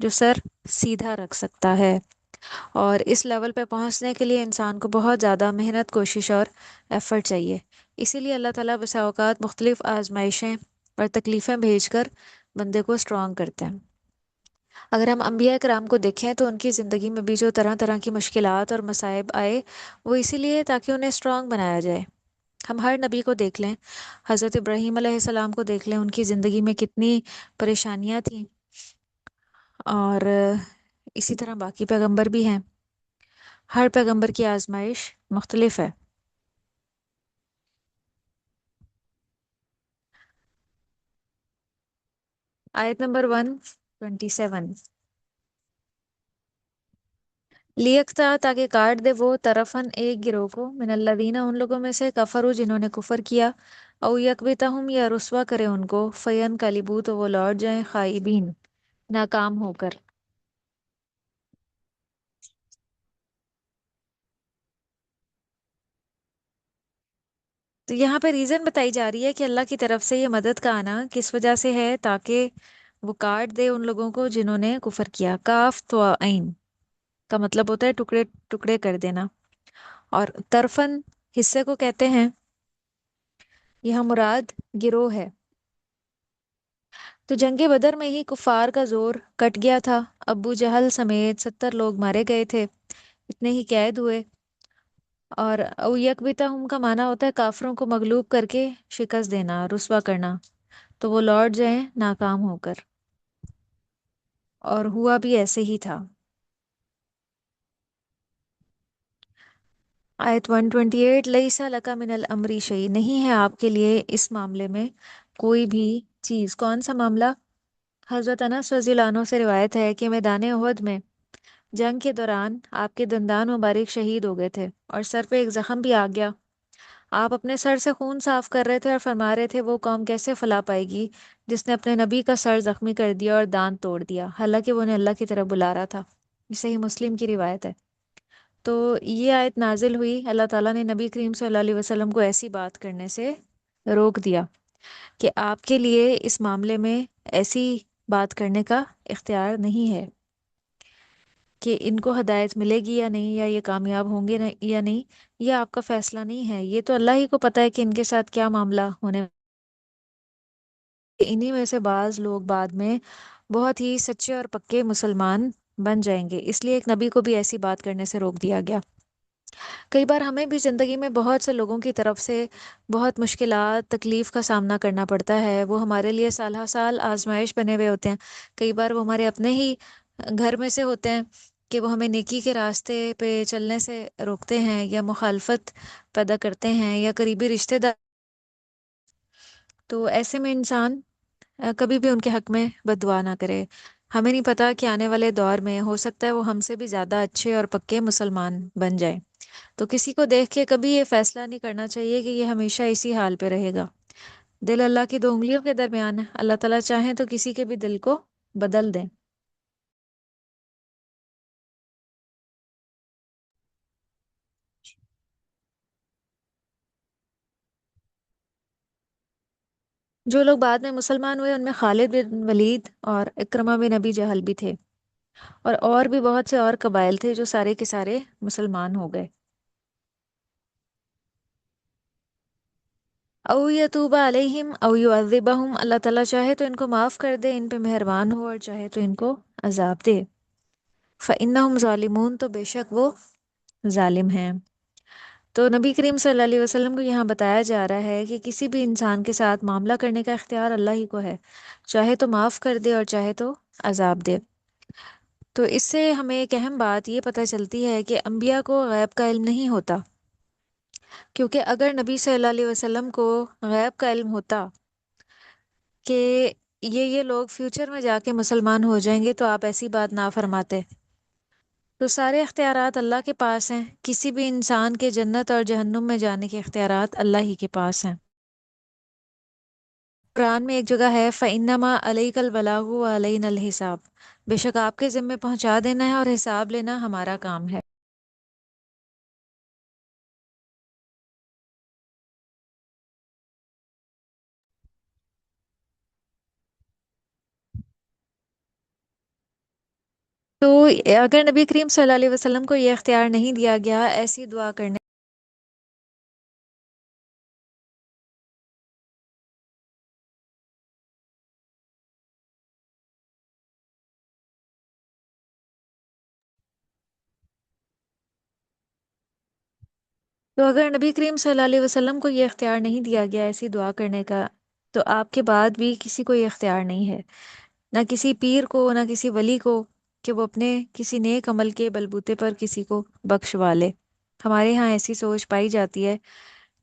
जो सर सीधा रख सकता है। और इस लेवल पे पहुंचने के लिए इंसान को बहुत ज़्यादा मेहनत, कोशिश और एफर्ट चाहिए। इसीलिए अल्लाह ताला बसा औकात मुख्तलिफ आजमाइशें और तकलीफ़ें भेजकर बंदे को स्ट्रांग करते हैं। अगर हम अम्बिया कराम को देखें तो उनकी ज़िंदगी में भी जो तरह तरह की मुश्किलात और मसाइब आए, वो इसीलिए ताकि उन्हें स्ट्रांग बनाया जाए। हम हर नबी को देख लें, हज़रत इब्राहीम अलैहिस्सलाम को देख लें, उनकी ज़िंदगी में कितनी परेशानियां थीं। और इसी तरह बाकी पैगंबर भी हैं। हर पैगंबर की आजमाइश मुख्तलिफ है। आयत नंबर 127। लियक्ता, ताकि काट दे वो तरफन एक गिरोह को, मिनल्लदीना उन लोगों में से, कफरू जिन्होंने कुफर किया, औ यकबितहुम या रुस्वा करे उनको, फयन कलिबू तो वो लौट जाएं, खाइबीन नाकाम होकर। तो यहाँ पे रीजन बताई जा रही है कि अल्लाह की तरफ से ये मदद का आना किस वजह से है, ताकि वो काट दे उन लोगों को जिन्होंने कुफर किया। काफ तो आइन का मतलब होता है टुकड़े टुकड़े कर देना, और तरफन हिस्से को कहते हैं। यहाँ मुराद गिरोह है। तो जंगे बदर में ही कुफार का जोर कट गया था। अबू जहल समेत 70 लोग मारे गए थे, इतने ही कैद हुए। और यकबितहुम का माना होता है काफरों को मगलूब करके शिकस्त देना, रुस्वा करना, तो वो लौट जाएं नाकाम होकर। और हुआ भी ऐसे ही था। आयत 128, लईसा लका मिनल अमरी शई, नहीं है आपके लिए इस मामले में कोई भी चीज। कौन सा मामला? हजरत अनस रज़ियल्लाहु अन्हु से रिवायत है कि मैदान उहद में जंग के दौरान आपके दंदान मुबारक शहीद हो गए थे और सर पे एक जख्म भी आ गया। آپ اپنے سر سے خون صاف کر رہے تھے اور فرما رہے تھے وہ قوم کیسے فلاح پائے گی جس نے اپنے نبی کا سر زخمی کر دیا اور دانت توڑ دیا، حالانکہ وہ انہیں اللہ کی طرف بلا رہا تھا۔ یہ صحیح مسلم کی روایت ہے۔ تو یہ آیت نازل ہوئی، اللہ تعالیٰ نے نبی کریم صلی اللہ علیہ وسلم کو ایسی بات کرنے سے روک دیا کہ آپ کے لیے اس معاملے میں ایسی بات کرنے کا اختیار نہیں ہے کہ ان کو ہدایت ملے گی یا نہیں، یا یہ کامیاب ہوں گے یا نہیں۔ یہ آپ کا فیصلہ نہیں ہے، یہ تو اللہ ہی کو پتہ ہے کہ ان کے ساتھ کیا معاملہ ہونے۔ انہی میں سے بعض لوگ بعد میں بہت ہی سچے اور پکے مسلمان بن جائیں گے، اس لیے ایک نبی کو بھی ایسی بات کرنے سے روک دیا گیا۔ کئی بار ہمیں بھی زندگی میں بہت سے لوگوں کی طرف سے بہت مشکلات، تکلیف کا سامنا کرنا پڑتا ہے، وہ ہمارے لیے سال ہر سال آزمائش بنے ہوئے ہوتے ہیں۔ کئی بار وہ ہمارے اپنے ہی گھر میں سے ہوتے ہیں کہ وہ ہمیں نیکی کے راستے پہ چلنے سے روکتے ہیں یا مخالفت پیدا کرتے ہیں، یا قریبی رشتہ دار۔ تو ایسے میں انسان کبھی بھی ان کے حق میں بد دعا نہ کرے۔ ہمیں نہیں پتا کہ آنے والے دور میں ہو سکتا ہے وہ ہم سے بھی زیادہ اچھے اور پکے مسلمان بن جائیں۔ تو کسی کو دیکھ کے کبھی یہ فیصلہ نہیں کرنا چاہیے کہ یہ ہمیشہ اسی حال پہ رہے گا۔ دل اللہ کی دو انگلیوں کے درمیان ہے، اللہ تعالیٰ چاہیں تو کسی کے بھی دل کو بدل دیں۔ جو لوگ بعد میں مسلمان ہوئے ان میں خالد بن ولید اور اکرمہ بن ابی جہل بھی تھے، اور بھی بہت سے اور قبائل تھے جو سارے کے سارے مسلمان ہو گئے۔ او یتوب علیہم او یعذبہم، اللہ تعالیٰ چاہے تو ان کو معاف کر دے، ان پہ مہربان ہو، اور چاہے تو ان کو عذاب دے۔ فإنہم ظالمون، تو بے شک وہ ظالم ہیں۔ تو نبی کریم صلی اللہ علیہ وسلم کو یہاں بتایا جا رہا ہے کہ کسی بھی انسان کے ساتھ معاملہ کرنے کا اختیار اللہ ہی کو ہے، چاہے تو معاف کر دے اور چاہے تو عذاب دے۔ تو اس سے ہمیں ایک اہم بات یہ پتہ چلتی ہے کہ انبیاء کو غیب کا علم نہیں ہوتا، کیونکہ اگر نبی صلی اللہ علیہ وسلم کو غیب کا علم ہوتا کہ یہ لوگ فیوچر میں جا کے مسلمان ہو جائیں گے، تو آپ ایسی بات نہ فرماتے۔ تو سارے اختیارات اللہ کے پاس ہیں، کسی بھی انسان کے جنت اور جہنم میں جانے کے اختیارات اللہ ہی کے پاس ہیں۔ قرآن میں ایک جگہ ہے فَإِنَّمَا عَلَيْكَ الْبَلَاغُ وَعَلَيْنَا الْحِسَابُ، بے شک آپ کے ذمے پہنچا دینا ہے اور حساب لینا ہمارا کام ہے۔ تو اگر نبی کریم صلی اللہ علیہ وسلم کو یہ اختیار نہیں دیا گیا ایسی دعا کرنے، تو اگر نبی کریم صلی اللہ علیہ وسلم کو یہ اختیار نہیں دیا گیا ایسی دعا کرنے کا، تو آپ کے بعد بھی کسی کو یہ اختیار نہیں ہے، نہ کسی پیر کو، نہ کسی ولی کو، کہ وہ اپنے کسی نیک عمل کے بلبوتے پر کسی کو بخشوا لے۔ ہمارے ہاں ایسی سوچ پائی جاتی ہے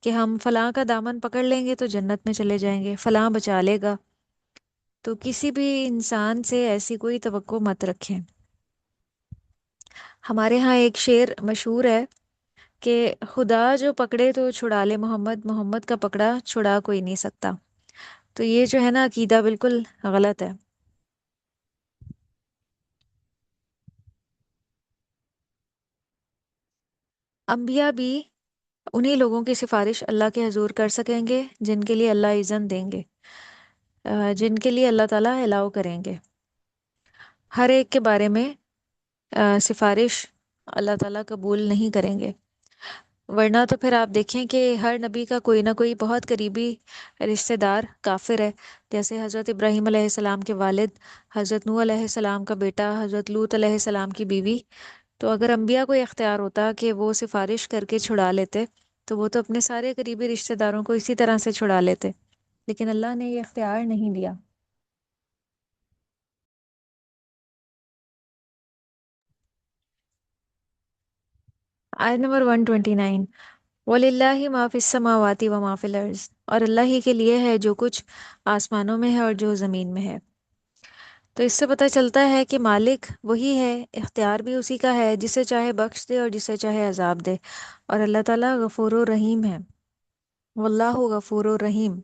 کہ ہم فلاں کا دامن پکڑ لیں گے تو جنت میں چلے جائیں گے، فلاں بچا لے گا۔ تو کسی بھی انسان سے ایسی کوئی توقع مت رکھیں۔ ہمارے ہاں ایک شعر مشہور ہے کہ خدا جو پکڑے تو چھڑا لے محمد، محمد کا پکڑا چھڑا کوئی نہیں سکتا۔ تو یہ جو ہے نا عقیدہ بالکل غلط ہے۔ انبیاء بھی انہی لوگوں کی سفارش اللہ کے حضور کر سکیں گے جن کے لیے اللہ اذن دیں گے، جن کے لیے اللہ تعالیٰ الاؤ کریں گے۔ ہر ایک کے بارے میں سفارش اللہ تعالیٰ قبول نہیں کریں گے، ورنہ تو پھر آپ دیکھیں کہ ہر نبی کا کوئی نہ کوئی بہت قریبی رشتہ دار کافر ہے، جیسے حضرت ابراہیم علیہ السلام کے والد، حضرت نوح علیہ السلام کا بیٹا، حضرت لوط علیہ السلام کی بیوی۔ تو اگر انبیاء کو اختیار ہوتا کہ وہ سفارش کر کے چھڑا لیتے، تو وہ تو اپنے سارے قریبی رشتہ داروں کو اسی طرح سے چھڑا لیتے، لیکن اللہ نے یہ اختیار نہیں دیا۔ آیت نمبر 129، وَلِلَّهِ مَا فِي السَّمَاوَاتِ وَمَا فِي الْأَرْضِ، اور اللہ ہی کے لیے ہے جو کچھ آسمانوں میں ہے اور جو زمین میں ہے۔ تو اس سے پتہ چلتا ہے کہ مالک وہی ہے، اختیار بھی اسی کا ہے، جسے چاہے بخش دے اور جسے چاہے عذاب دے، اور اللہ تعالیٰ غفور و رحیم ہے۔ वल्लाहु गफूरुर रहीम।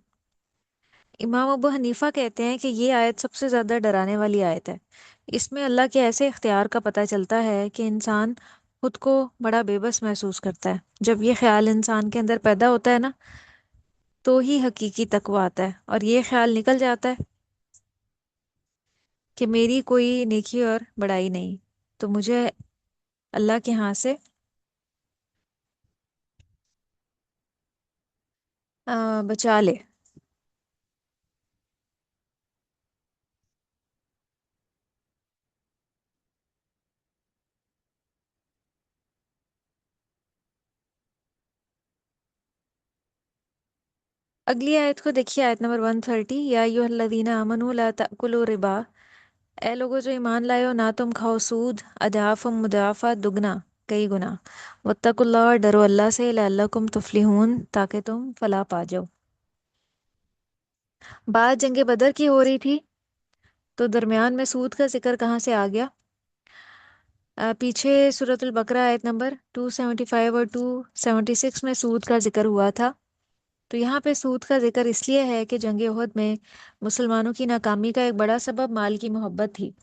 इमाम अबू हनीफा कहते हैं कि ये आयत सबसे ज्यादा डराने वाली आयत है। इसमें अल्लाह के ऐसे इख्तियार का पता चलता है कि इंसान खुद को बड़ा बेबस महसूस करता है। जब ये ख्याल इंसान के अंदर पैदा होता है ना, तो ही हकीकी तकवा आता है। और ये ख्याल निकल जाता है कि मेरी कोई नेकी और बड़ाई नहीं, तो मुझे अल्लाह के यहाँ से बचा ले। अगली आयत को देखिए, आयत नंबर 130। या अय्युहल्लज़ीना आमनू ला ताकुलू रिबा, ए लोगो जो ईमान लाए हो, ना तुम खाओ सूद, अदाफम मुदाफा, दुगना कई गुना। वत्तकुल्लाह, और डरो अल्लाह से, लअल्लकुम तुफलिहून, ताकि तुम फलाह पा जाओ। बात जंग बदर की हो रही थी, तो दरमियान में सूद का जिक्र कहाँ से आ गया? पीछे सूरतुल बकरा आयत नंबर 275 और 276 में सूद का जिक्र हुआ था। तो यहाँ पे सूद का जिक्र इसलिए है कि जंग उहद में मुसलमानों की नाकामी का एक बड़ा सबब माल की मोहब्बत थी।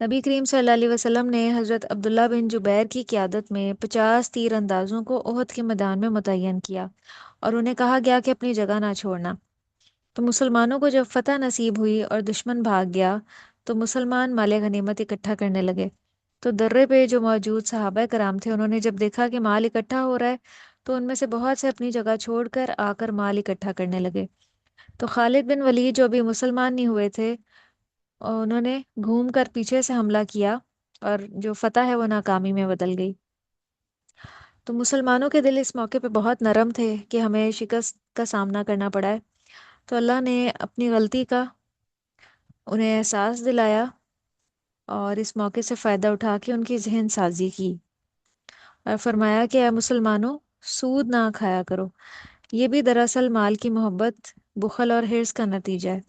नबी करीम सल्लल्लाहु अलैहि वसल्लम ने हज़रत अब्दुल्ला बिन जुबैर की क़ियादत में 50 तीर अंदाजों को उहद के मैदान में मुतय्यन किया, और उन्हें कहा गया कि अपनी जगह ना छोड़ना। तो मुसलमानों को जब फतह नसीब हुई और दुश्मन भाग गया, तो मुसलमान माले गनीमत इकट्ठा करने लगे। तो दर्रे पे जो मौजूद सहाबा कराम थे, उन्होंने जब देखा कि माल इकट्ठा हो रहा है, तो उनमें से बहुत से अपनी जगह छोड़कर आकर माल इकट्ठा करने लगे। तो खालिद बिन वलीद जो अभी मुसलमान नहीं हुए थे, उन्होंने घूम कर पीछे से हमला किया, और जो फतह है वो नाकामी में बदल गई। तो मुसलमानों के दिल इस मौके पे बहुत नरम थे कि हमें शिकस्त का सामना करना पड़ा है। तो अल्लाह ने अपनी गलती का उन्हें एहसास दिलाया, और इस मौके से फ़ायदा उठा के उनकी जहन साजी की, और फरमाया कि मुसलमानों, सूद ना खाया करो। ये भी दरअसल माल की मोहब्बत, बुखल और हिर्स का नतीजा है,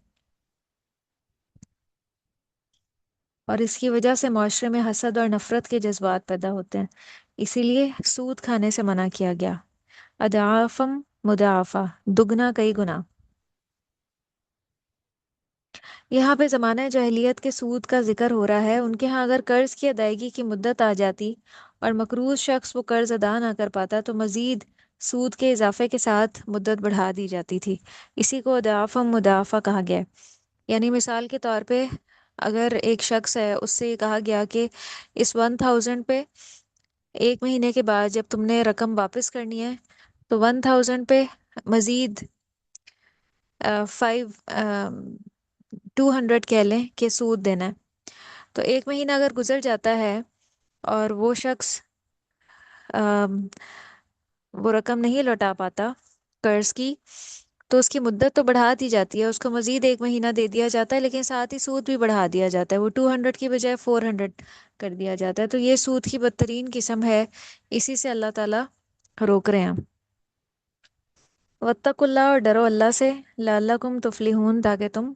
और इसकी वजह से माशरे में हसद और नफरत के जज्बात पैदा होते हैं। इसीलिए सूद खाने से मना किया गया। अदाफम मुदाफा, दुगना कई गुना। यहाँ पे ज़माना जahiliयत के सूद का जिक्र हो रहा है। उनके यहाँ अगर कर्ज की अदायगी की मुद्दत आ जाती और मकरूज शख्स वो कर्ज अदा ना कर पाता, तो मजीद सूद के इजाफे के साथ मुद्दत बढ़ा दी जाती थी। इसी को अदाफम मुदाफा कहा गया है। यानी मिसाल के तौर पे, अगर एक शख्स है, उससे ये कहा गया कि इस 1000 पे 1 महीने के बाद जब तुमने रकम वापस करनी है, तो 1000 पे मजीद 200 कह लें कि सूद देना है। तो 1 महीना अगर गुजर जाता है और वो शख्स अम, वो रकम नहीं लौटा पाता कर्ज की, तो उसकी मुद्दत तो बढ़ा दी जाती है, उसको मजीद 1 महीना दे दिया जाता है, लेकिन साथ ही सूद भी बढ़ा दिया जाता है। वो 200 की बजाय 400 कर दिया जाता है। तो ये सूद की बदतरीन किस्म है। इसी से अल्लाह ताला रोक रहे हैं। वत्तकुल्लाह, और डरो अल्लाह से, लअल्लकुम तुफलिहून, ताकि तुम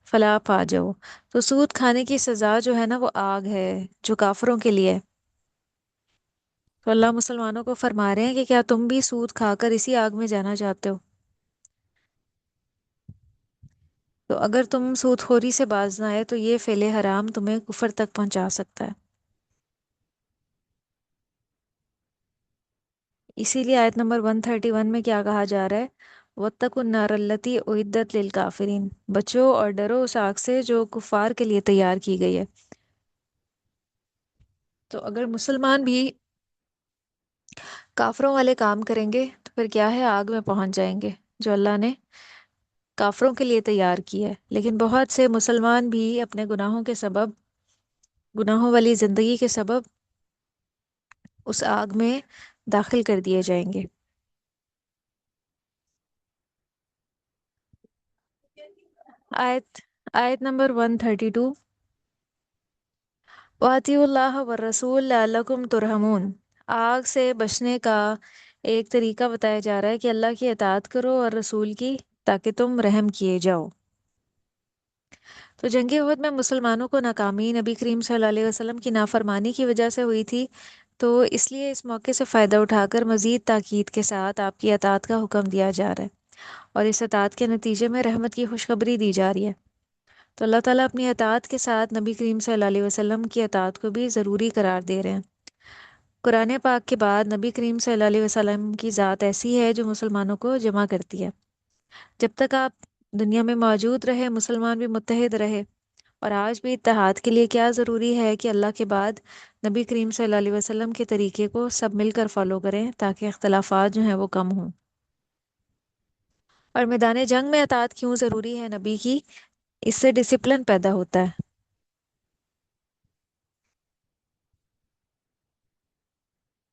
फलाह पा जाओ। तो सूद खाने की सजा जो है ना, वो आग है जो काफिरों के लिए है। तो अल्लाह मुसलमानों को फरमा रहे हैं कि क्या तुम भी सूद खाकर इसी आग में जाना चाहते हो? तो अगर तुम सूदखोरी से बाज ना आए, तो ये फेले हराम तुम्हें कुफर तक पहुंचा सकता है। इसीलिए आयत नंबर 131 में क्या कहा जा रहा है? वत्तकुन नारल्लती उइद्दत लिल काफिरीन, बचो और डरो उस आग से जो कुफार के लिए तैयार की गई है। तो अगर मुसलमान भी काफरों वाले काम करेंगे, तो फिर क्या है, आग में पहुंच जाएंगे जो अल्लाह ने काफरों के लिए तैयार की है। लेकिन बहुत से मुसलमान भी अपने गुनाहों के सबब, गुनाहों वाली जिंदगी के सबब, उस आग में दाखिल कर दिए जाएंगे। आयत आयत नंबर 132। वातिउल्लाह व रसूल लअल्लकुम तुरहमून। आग से बचने का एक तरीका बताया जा रहा है कि अल्लाह की इताअत करो और रसूल की, ताकि तुम रहम किए जाओ। तो जंग उहद में मुसलमानों को नाकामी नबी करीम सल्लल्लाहु अलैहि वसल्लम की नाफरमानी की वजह से हुई थी। تو اس لیے اس موقع سے فائدہ اٹھا کر مزید تاکید کے ساتھ آپ کی اطاعت کا حکم دیا جا رہا ہے، اور اس اطاعت کے نتیجے میں رحمت کی خوشخبری دی جا رہی ہے۔ تو اللہ تعالیٰ اپنی اطاعت کے ساتھ نبی کریم صلی اللہ علیہ وسلم کی اطاعت کو بھی ضروری قرار دے رہے ہیں۔ قرآن پاک کے بعد نبی کریم صلی اللہ علیہ وسلم کی ذات ایسی ہے جو مسلمانوں کو جمع کرتی ہے۔ جب تک آپ دنیا میں موجود رہے، مسلمان بھی متحد رہے۔ اور آج بھی اتحاد کے لیے کیا ضروری ہے کہ اللہ کے بعد نبی کریم صلی اللہ علیہ وسلم کے طریقے کو سب مل کر فالو کریں، تاکہ اختلافات جو ہیں وہ کم ہوں۔ اور میدان جنگ میں اطاعت کیوں ضروری ہے نبی کی؟ اس سے ڈسپلن پیدا ہوتا ہے،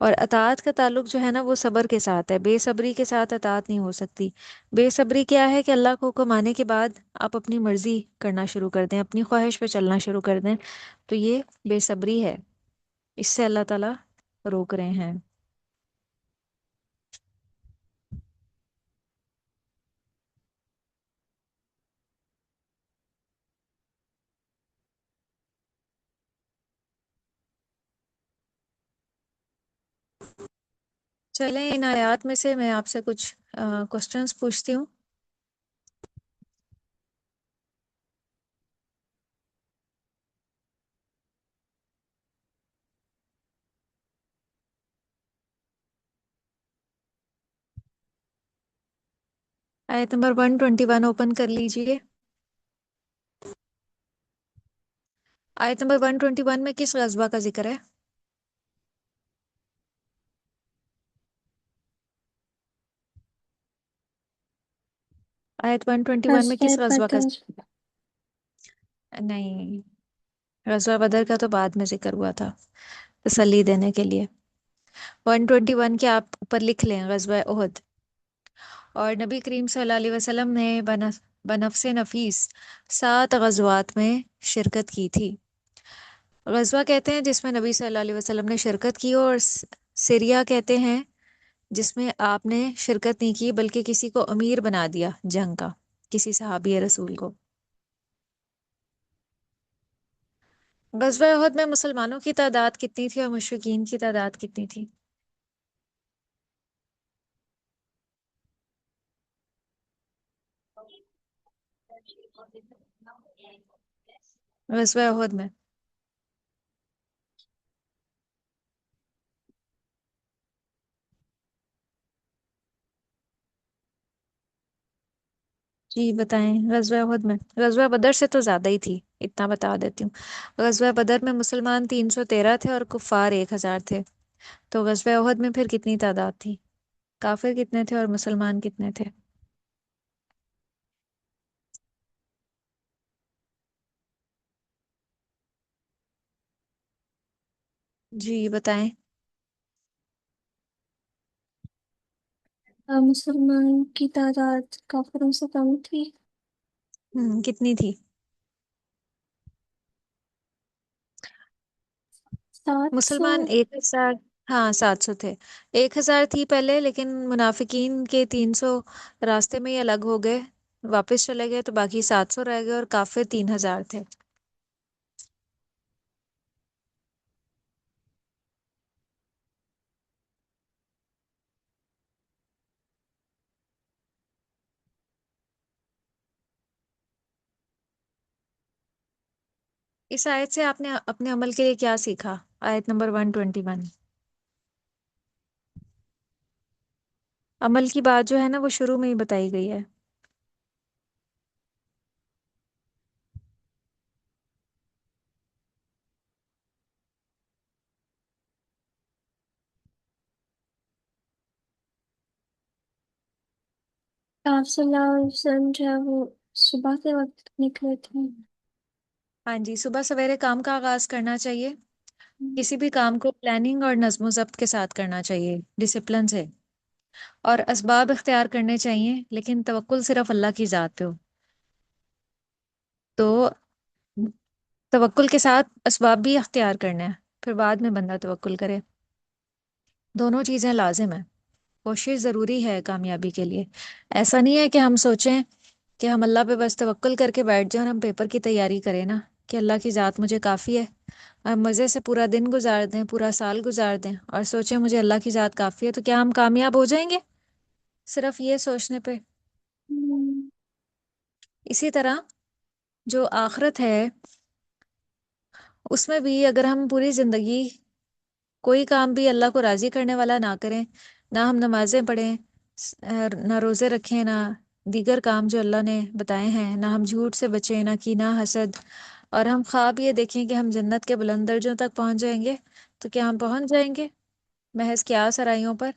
اور اطاعت کا تعلق جو ہے نا وہ صبر کے ساتھ ہے، بے صبری کے ساتھ اطاعت نہیں ہو سکتی۔ بے صبری کیا ہے کہ اللہ کو حکم آنے کے بعد آپ اپنی مرضی کرنا شروع کر دیں، اپنی خواہش پہ چلنا شروع کر دیں، تو یہ بے صبری ہے، اس سے اللہ تعالیٰ روک رہے ہیں۔ چلیں ان آیات میں سے میں آپ سے کچھ کوشچنس پوچھتی ہوں۔ آیت نمبر 121 اوپن کر لیجئے۔ آیت نمبر 121 میں کس غزوہ کا ذکر ہے؟ آیت 121 میں کس غزوہ غزوہ کا بدر۔ نہیں، غزوہ بدر کا تو بعد میں ذکر ہوا تھا، تسلی دینے کے لیے۔ 121 کے آپ اوپر لکھ لیں غزوہ احد۔ اور نبی کریم صلی اللہ علیہ وسلم نے بنفس نفیس 7 غزوات میں شرکت کی تھی۔ غزوہ کہتے ہیں جس میں نبی صلی اللہ علیہ وسلم نے شرکت کی، اور سریا کہتے ہیں جس میں آپ نے شرکت نہیں کی بلکہ کسی کو امیر بنا دیا جنگ کا، کسی صحابی رسول کو۔ غزوہ احد میں مسلمانوں کی تعداد کتنی تھی اور مشرکین کی تعداد کتنی تھی؟ غزوہ احد میں جی بتائیں۔ غزوہ احد میں، غزوہ بدر سے تو زیادہ ہی تھی، اتنا بتا دیتی ہوں۔ غزوہ بدر میں مسلمان 313 تھے اور کفار 1000 تھے۔ تو غزوہ احد میں پھر کتنی تعداد تھی؟ کافر کتنے تھے اور مسلمان کتنے تھے؟ جی بتائیں۔ مسلمان کی تعداد کافروں سے کم تھی۔ کتنی تھی؟ 700۔ مسلمان 1000، ہاں 700 تھے۔ 1000 تھی پہلے، لیکن منافقین کے 300 راستے میں ہی الگ ہو گئے، واپس چلے گئے، تو باقی 700 رہ گئے، اور کافر 3000 تھے۔ اس آیت سے آپ نے اپنے عمل کے لیے کیا سیکھا؟ آیت نمبر 121، عمل کی بات جو ہے نا وہ شروع میں ہی بتائی گئی ہے۔ آپ صلی اللہ علیہ وسلم جو ہے وہ صبح کے وقت نکلے تھے۔ ہاں جی، صبح سویرے کام کا آغاز کرنا چاہیے۔ کسی بھی کام کو پلاننگ اور نظم و ضبط کے ساتھ کرنا چاہیے، ڈسپلن سے، اور اسباب اختیار کرنے چاہیے، لیکن توکل صرف اللہ کی ذات پہ ہو۔ تو توکل کے ساتھ اسباب بھی اختیار کرنا ہے، پھر بعد میں بندہ توکل کرے۔ دونوں چیزیں لازم ہیں، کوشش ضروری ہے کامیابی کے لیے۔ ایسا نہیں ہے کہ ہم سوچیں کہ ہم اللہ پہ بس توکل کر کے بیٹھ جائیں اور ہم پیپر کی تیاری کریں نا، کہ اللہ کی ذات مجھے کافی ہے، مزے سے پورا دن گزار دیں، پورا سال گزار دیں اور سوچیں مجھے اللہ کی ذات کافی ہے، تو کیا ہم کامیاب ہو جائیں گے صرف یہ سوچنے پہ؟ ہوں، اسی طرح جو آخرت ہے اس میں بھی اگر ہم پوری زندگی کوئی کام بھی اللہ کو راضی کرنے والا نہ کریں، نہ ہم نمازیں پڑھیں، نہ روزے رکھیں، نہ دیگر کام جو اللہ نے بتائے ہیں، نہ ہم جھوٹ سے بچیں، نہ کینہ حسد، اور ہم خواب یہ دیکھیں کہ ہم جنت کے بلند درجوں تک پہنچ جائیں گے، تو کیا ہم پہنچ جائیں گے محض کیا سرائیوں پر؟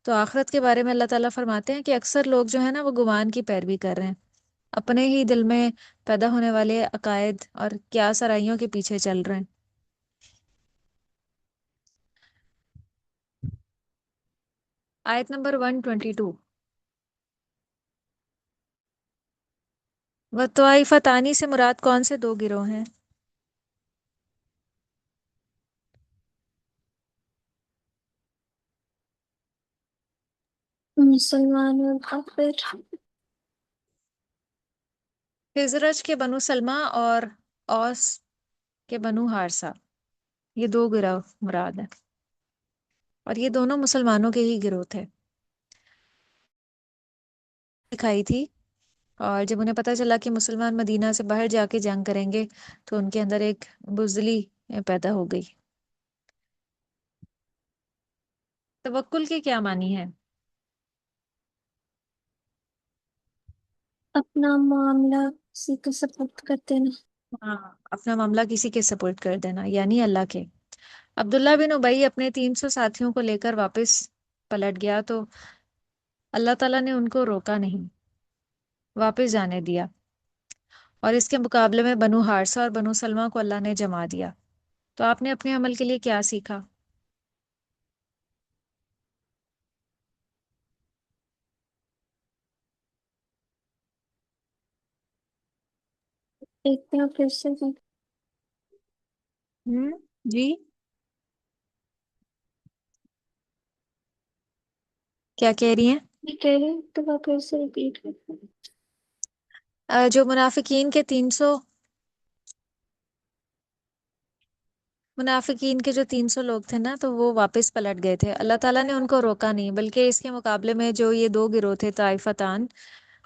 تو آخرت کے بارے میں اللہ تعالیٰ فرماتے ہیں کہ اکثر لوگ جو ہے نا وہ گمان کی پیروی کر رہے ہیں، اپنے ہی دل میں پیدا ہونے والے عقائد اور کیا سرائیوں کے پیچھے چل رہے ہیں۔ آیت نمبر 122، وطائفتانی سے مراد کون سے دو گروہ ہیں؟ مسلمان اور کافر۔ خزرج کے بنو سلمہ اور اوس کے بنو ہارثہ، یہ دو گروہ مراد ہیں، اور یہ دونوں مسلمانوں کے ہی گروہ تھے، دکھائی تھی، اور جب انہیں پتہ چلا کہ مسلمان مدینہ سے باہر جا کے جنگ کریں گے تو ان کے اندر ایک بزدلی پیدا ہو گئی۔ توکل کے کیا معنی ہے؟ اپنا معاملہ کسی کو سپورٹ کرتے نا۔ ہاں، اپنا معاملہ کسی کے سپورٹ کر دینا، یعنی اللہ کے۔ عبداللہ بن ابی اپنے 300 ساتھیوں کو لے کر واپس پلٹ گیا تو اللہ تعالیٰ نے ان کو روکا نہیں، واپس جانے دیا، اور اس کے مقابلے میں بنو حارثہ اور بنو سلمہ کو اللہ نے جما دیا۔ تو آپ نے اپنے عمل کے لیے کیا سیکھا؟ ایک طرح پھر سے ہوں، جی، کیا کہہ رہی ہیں؟ یہ کہہ رہے ہیں تو وہ پھر سے ریپیٹ کرتے ہیں۔ جو منافقین کے جو 300 لوگ تھے نا، تو وہ واپس پلٹ گئے تھے، اللہ تعالیٰ نے ان کو روکا نہیں، بلکہ اس کے مقابلے میں جو یہ دو گروہ تھے طائفتان،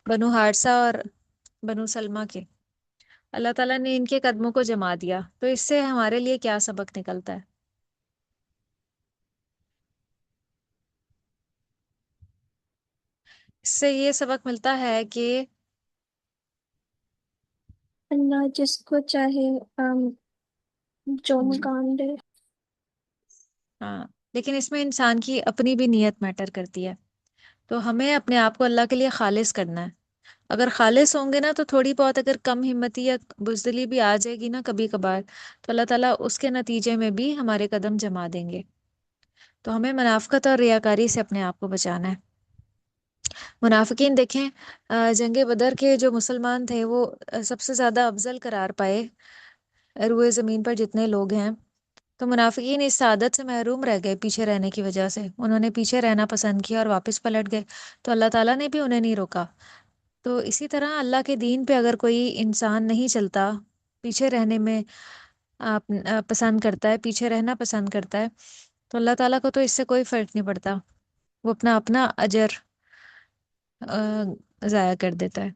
بنو حارثہ اور بنو سلمہ کے، اللہ تعالیٰ نے ان کے قدموں کو جما دیا۔ تو اس سے ہمارے لیے کیا سبق نکلتا ہے؟ اس سے یہ سبق ملتا ہے کہ اللہ جس کو چاہے جو مقام دے۔ ہاں، لیکن اس میں انسان کی اپنی بھی نیت میٹر کرتی ہے، تو ہمیں اپنے آپ کو اللہ کے لیے خالص کرنا ہے۔ اگر خالص ہوں گے نا تو تھوڑی بہت اگر کم ہمتی یا بزدلی بھی آ جائے گی نا کبھی کبھار، تو اللہ تعالیٰ اس کے نتیجے میں بھی ہمارے قدم جما دیں گے۔ تو ہمیں منافقت اور ریاکاری سے اپنے آپ کو بچانا ہے۔ منافقین دیکھیں، جنگ بدر کے جو مسلمان تھے وہ سب سے زیادہ افضل قرار پائے روئے زمین پر جتنے لوگ ہیں، تو منافقین اس سعادت سے محروم رہ گئے پیچھے رہنے کی وجہ سے، انہوں نے پیچھے رہنا پسند کیا اور واپس پلٹ گئے، تو اللہ تعالیٰ نے بھی انہیں نہیں روکا۔ تو اسی طرح اللہ کے دین پہ اگر کوئی انسان نہیں چلتا، پیچھے رہنے میں پسند کرتا ہے، پیچھے رہنا پسند کرتا ہے، تو اللہ تعالیٰ کو تو اس سے کوئی فرق نہیں پڑتا، وہ اپنا اپنا اجر ضائع کر دیتا ہے۔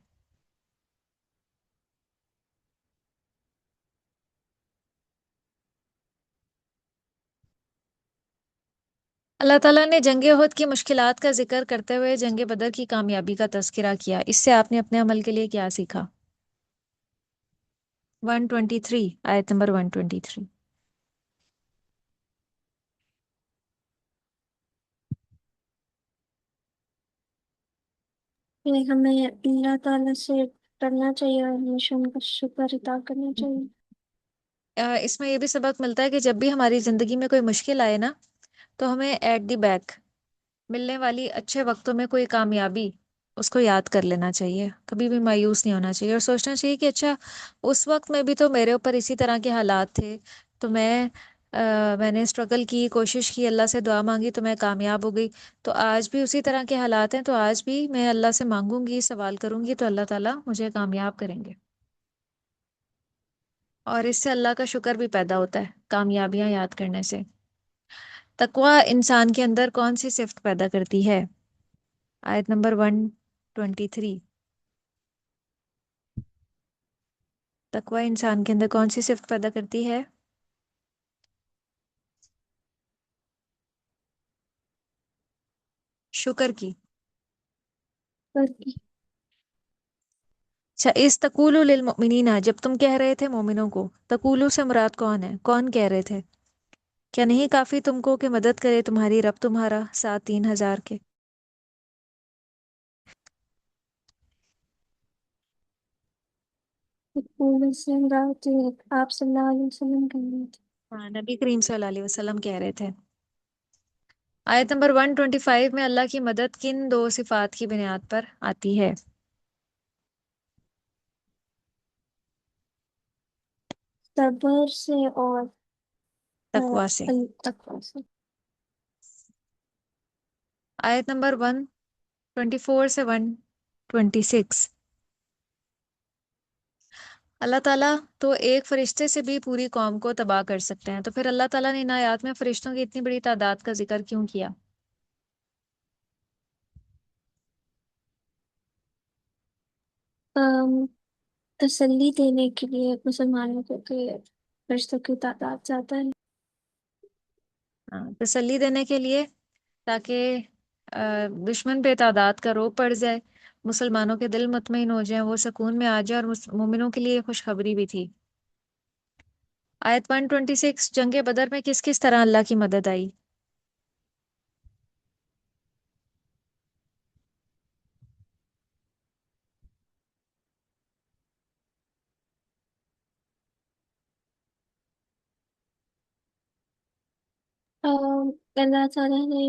اللہ تعالیٰ نے جنگ احد کی مشکلات کا ذکر کرتے ہوئے جنگ بدر کی کامیابی کا تذکرہ کیا، اس سے آپ نے اپنے عمل کے لیے کیا سیکھا؟ 123، آیت نمبر 123۔ یہ ہمیں اللہ تعالیٰ سے کرنا چاہیے اور ہمیشہ ان کا شکر ادا کرنا چاہیے۔ اس میں یہ بھی سبق ملتا ہے کہ جب بھی ہماری زندگی میں کوئی مشکل آئے نا، تو ہمیں ایٹ دی بیک ملنے والی اچھے وقتوں میں کوئی کامیابی اس کو یاد کر لینا چاہیے، کبھی بھی مایوس نہیں ہونا چاہیے، اور سوچنا چاہیے کہ اچھا اس وقت میں بھی تو میرے اوپر اسی طرح کے حالات تھے، تو میں نے اسٹرگل کی، کوشش کی، اللہ سے دعا مانگی تو میں کامیاب ہو گئی، تو آج بھی اسی طرح کے حالات ہیں، تو آج بھی میں اللہ سے مانگوں گی، سوال کروں گی، تو اللہ تعالیٰ مجھے کامیاب کریں گے۔ और इससे अल्लाह का शुक्र भी पैदा होता है, कामयाबियां याद करने से। तकवा इंसान के अंदर कौन सी सिफ्त पैदा करती है? आयत नंबर 123। तकवा इंसान के अंदर कौन सी सिफ्त पैदा करती है? शुक्र की। पर अच्छा, इस तकूलु लिल मुमिनीना, जब तुम कह रहे थे मोमिनों को, तकूलु से मुराद कौन है? कौन कह रहे थे? क्या नहीं काफी तुमको कि मदद करे तुम्हारी रब तुम्हारा साथ 3,000 के? पूर्व से रात आप सल्लल्लाहु अलैहि वसल्लम कह रहे थे। हाँ, नबी करीम सल्लल्लाहु अलैहि वसल्लम कह रहे थे। आयत नंबर 125 में अल्लाह की मदद किन दो सिफात की बुनियाद पर आती है? सब्र से और तकवा से। तकवा से। आयत नंबर 124 से 126। अल्लाह ताला तो एक फरिश्ते से भी पूरी कौम को तबाह कर सकते हैं, तो फिर अल्लाह ताला ने इन आयात में फरिश्तों की इतनी बड़ी तादाद का जिक्र क्यों किया? अम, तसल्ली देने के लिए मुसलमानों को कि फरिश्तों की तादाद ज्यादा है। हाँ, तसल्ली देने के लिए, ताकि दुश्मन पे तादाद का रोब पड़ जाए, मुसलमानों के दिल मुतमईन हो जाएं, वो सुकून में आ जाए, और मोमिनों के लिए खुशखबरी भी थी। आयत 126, जंग बदर में किस किस तरह अल्लाह की मदद आई? अल्लाह ताला ने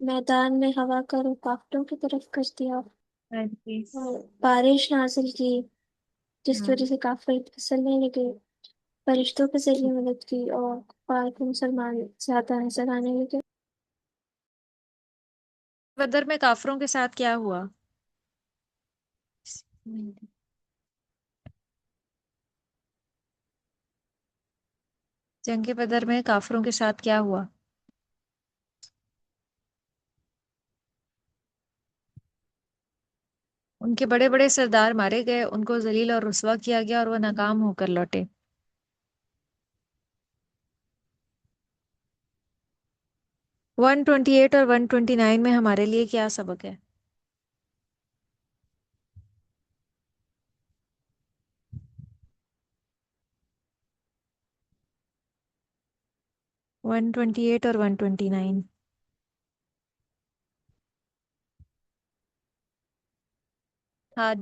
मैदान में हवा का रुख काफिलों की तरफ कर दिया हाँ जी। और बारिश नाजिल की, जिस वजह हम्म। से काफिर फिसलने लगे। फरिश्तों के जरिए मदद की और कुफार को मुसलमान ज्यादा नजर आने लगे। बदर में काफरों के साथ क्या हुआ? जंग बदर में काफरों के साथ क्या हुआ? उनके बड़े बड़े सरदार मारे गए, उनको जलील और रुस्वा किया गया, और वह नाकाम होकर लौटे। 128 और 129 में हमारे लिए क्या सबक है? 128 और 129। हाँ।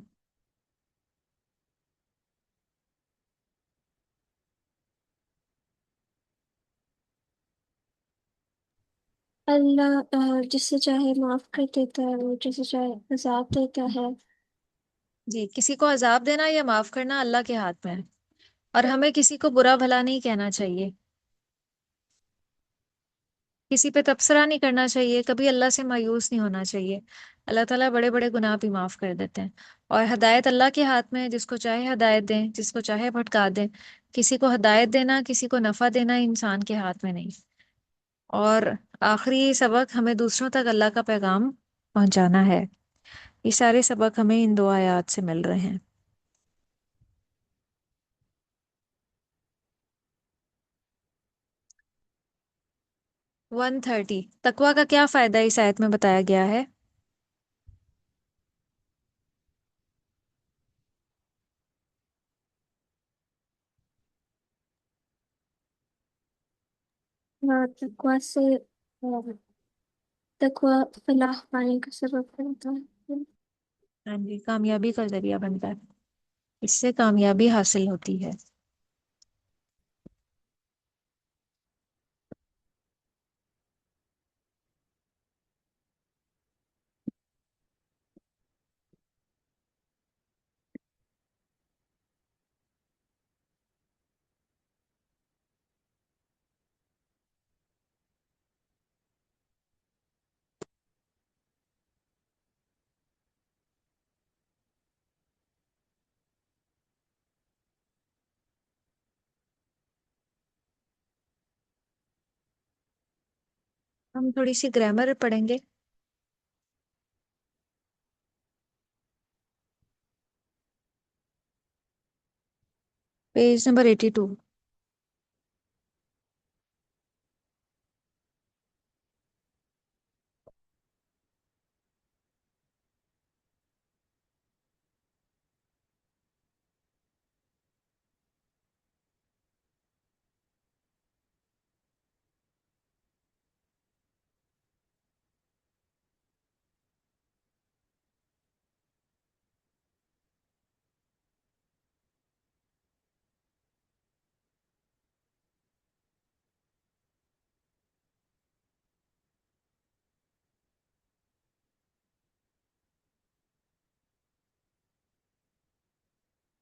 अल्लाह जिसे चाहे माफ कर देता है, वो जिसे चाहे अजाब देता है। जी, किसी को अजाब देना या माफ करना अल्लाह के हाथ में है, और हमें किसी को बुरा भला नहीं कहना चाहिए, किसी पे तबसरा नहीं करना चाहिए, कभी अल्लाह से मायूस नहीं होना चाहिए। अल्लाह ताला बड़े बड़े गुनाह भी माफ कर देते हैं। और हदायत अल्लाह के हाथ में है, जिसको चाहे हदायत दें, जिसको चाहे भटका दें। किसी को हदायत देना, किसी को नफा देना इंसान के हाथ में नहीं। और आखिरी सबक, हमें दूसरों तक अल्लाह का पैगाम पहुंचाना है। ये सारे सबक हमें इन दो आयात से मिल रहे हैं। 130, तकवा का क्या फायदा इस आयत में बताया गया है? तकवा से तकवा फलाह पाने का सबब बनता है। हाँ जी, कामयाबी का जरिया बनता है, इससे कामयाबी हासिल होती है। हम थोड़ी सी ग्रामर पढ़ेंगे। Page number 82।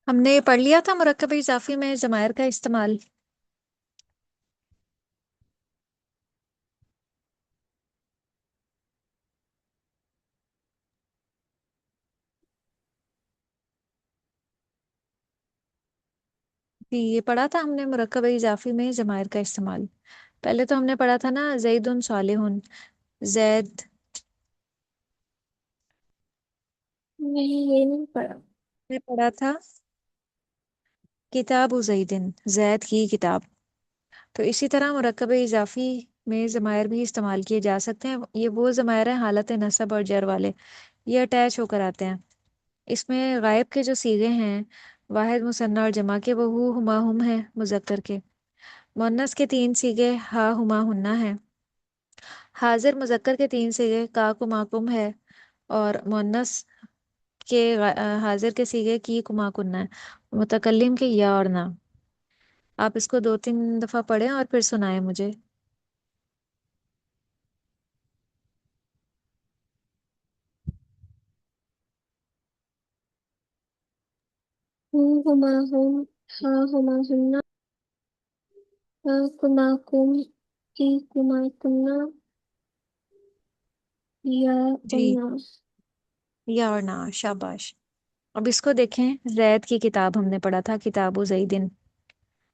हमने पढ़ लिया था मुरक्कब इजाफी में जमायर का इस्तेमाल। जी, ये पढ़ा था हमने मुरक्कब इजाफी में जमायर का इस्तेमाल। पहले तो हमने पढ़ा था ना जैदुन सालिहुन। जैद। नहीं, ये नहीं पढ़ा। ने पढ़ा था किताब जैदिन, जैद की किताब। तो इसी तरह मुरक्कब इजाफी में ज़मायर भी इस्तेमाल किए जा सकते हैं। ये वो ज़मायर हैं हालत नसब और जर वाले, ये अटैच होकर आते हैं। इसमें गायब के जो सीगे हैं वाहिद मुसन्ना और जमा के, वो हु हुमा हुम है मुजक्कर के। मुन्नस के तीन सीगे हा हुमा हुन्ना है। हाजिर मुजक्कर के तीन सीगे का कुमाकुम है। और मुन्नस के हाजिर के सीगे की कुमा कुन्ना है। मुतकल्लिम के या और ना। आप इसको 2-3 दफा पढ़ें और फिर सुनाएं मुझे। हुमा हुम, हा हुमा हुन्ना, हा कुमा कुम, की कुमा कुन्ना, या जी, उन्ना। या और ना, शाबाश। अब इसको देखें, जैद की किताब हमने पढ़ा था किताबु जैदिन।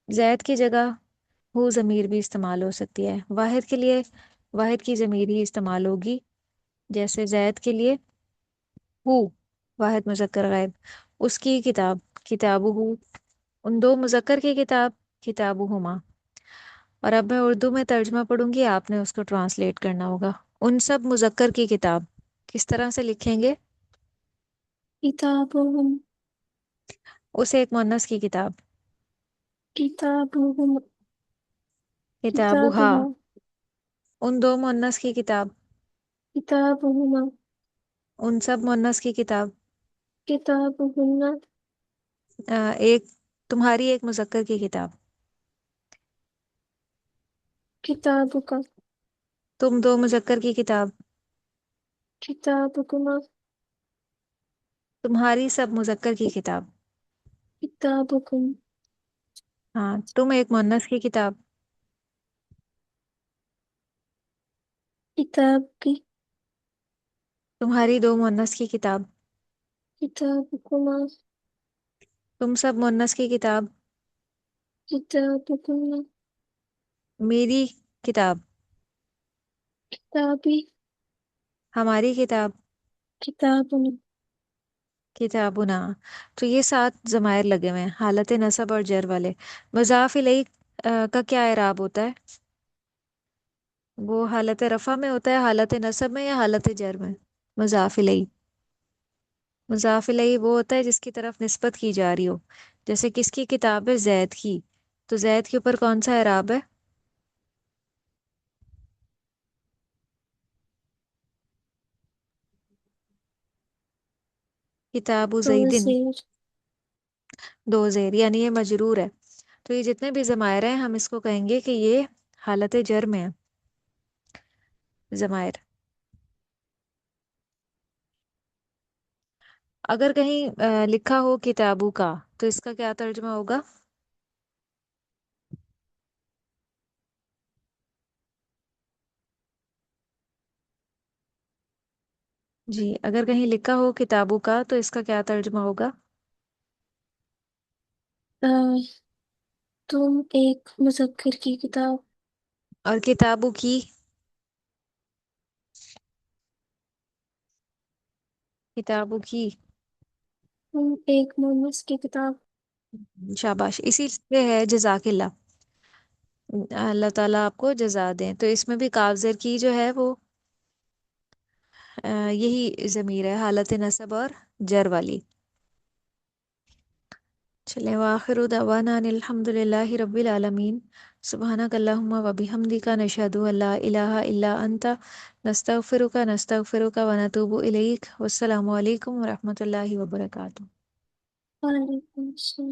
जैद की जगह हु ज़मीर भी इस्तेमाल हो सकती है। वाहिद के लिए वाहिद की ज़मीर ही इस्तेमाल होगी। जैसे जैद के लिए हु, वाहिद मुज़क्कर गायब, उसकी किताब किताबु हु, उन दो मुज़क्कर की किताब किताबु हुमा। और अब मैं उर्दू में तर्जमा पढ़ूंगी, आपने उसको ट्रांसलेट करना होगा। उन सब मुज़क्कर की किताब किस तरह से लिखेंगे? किताबुहुम, उसे एक मुन्नस की किताब किताबुहुम, किताबुहा। किताबुहा, उन दो मुन्नस की किताब, किताबुहुमा, उन सब मुन्नस की किताब। किताबुहुन्ना, एक तुम्हारी एक मुज़क्कर की किताब। किताबुका, तुम दो मुज़क्कर की किताब। किताबुकुमा, तुम्हारी सब मुज़क्कर की किताब। किताबुकुम, हाँ, तुम एक मुन्नस की किताब। किताब की, तुम्हारी दो मुन्नस की किताब। किताबुकुमा, तुम सब मुन्नस की किताब। किताबुकुन्ना, मेरी किताब। किताबी, हमारी किताब। किताबुन। किताबुना। तो ये 7 ज़मायर लगे हुए हैं हालत नसब और जर वाले। मज़ाफ इलैह का क्या इराब होता है? वो हालत रफ़ा में होता है, हालत नसब में, या हालत जर में? मज़ाफ इलैह, मुज़ाफ इलैह वो होता है जिसकी तरफ निस्बत की जा रही हो। जैसे किसकी किताब है? जैद की। तो जैद के ऊपर कौन सा इराब है? किताबु तो जैदिन। जेर। दो जेर, यानी ये मजरूर है। तो ये जितने भी ज़मायर हैं हम इसको कहेंगे कि ये हालत जर में है, ज़मायर। अगर कहीं लिखा हो किताबू का, तो इसका क्या तर्जुमा होगा? जी, अगर कहीं लिखा हो किताबू का, तो इसका क्या तर्जुमा होगा? आ, तुम एक मुजक्कर की किताब। और किताबू की? किताबों की। एक मोमस की किताब। शाबाश, इसी से है जजाकिल्ला। अल्लाह ताला आपको जजा दें। तो इसमें भी काफजर की जो है वो यही जमीर है, हालत नसब और जर वाली। चले, वाखिरु दवाना अनिल हम्दुलिल्लाहि रब्बिल आलमीन। सुब्हानक अल्लाहुम्मा व बिहम्दिका नशहदु अल्ला इलाहा इल्ला अंता नस्तगफिरुका व नतूबु इलैक। वस्सलामु अलैकुम व रहमतुल्लाहि व बरकातुहू। वालेकुम अस्सलाम।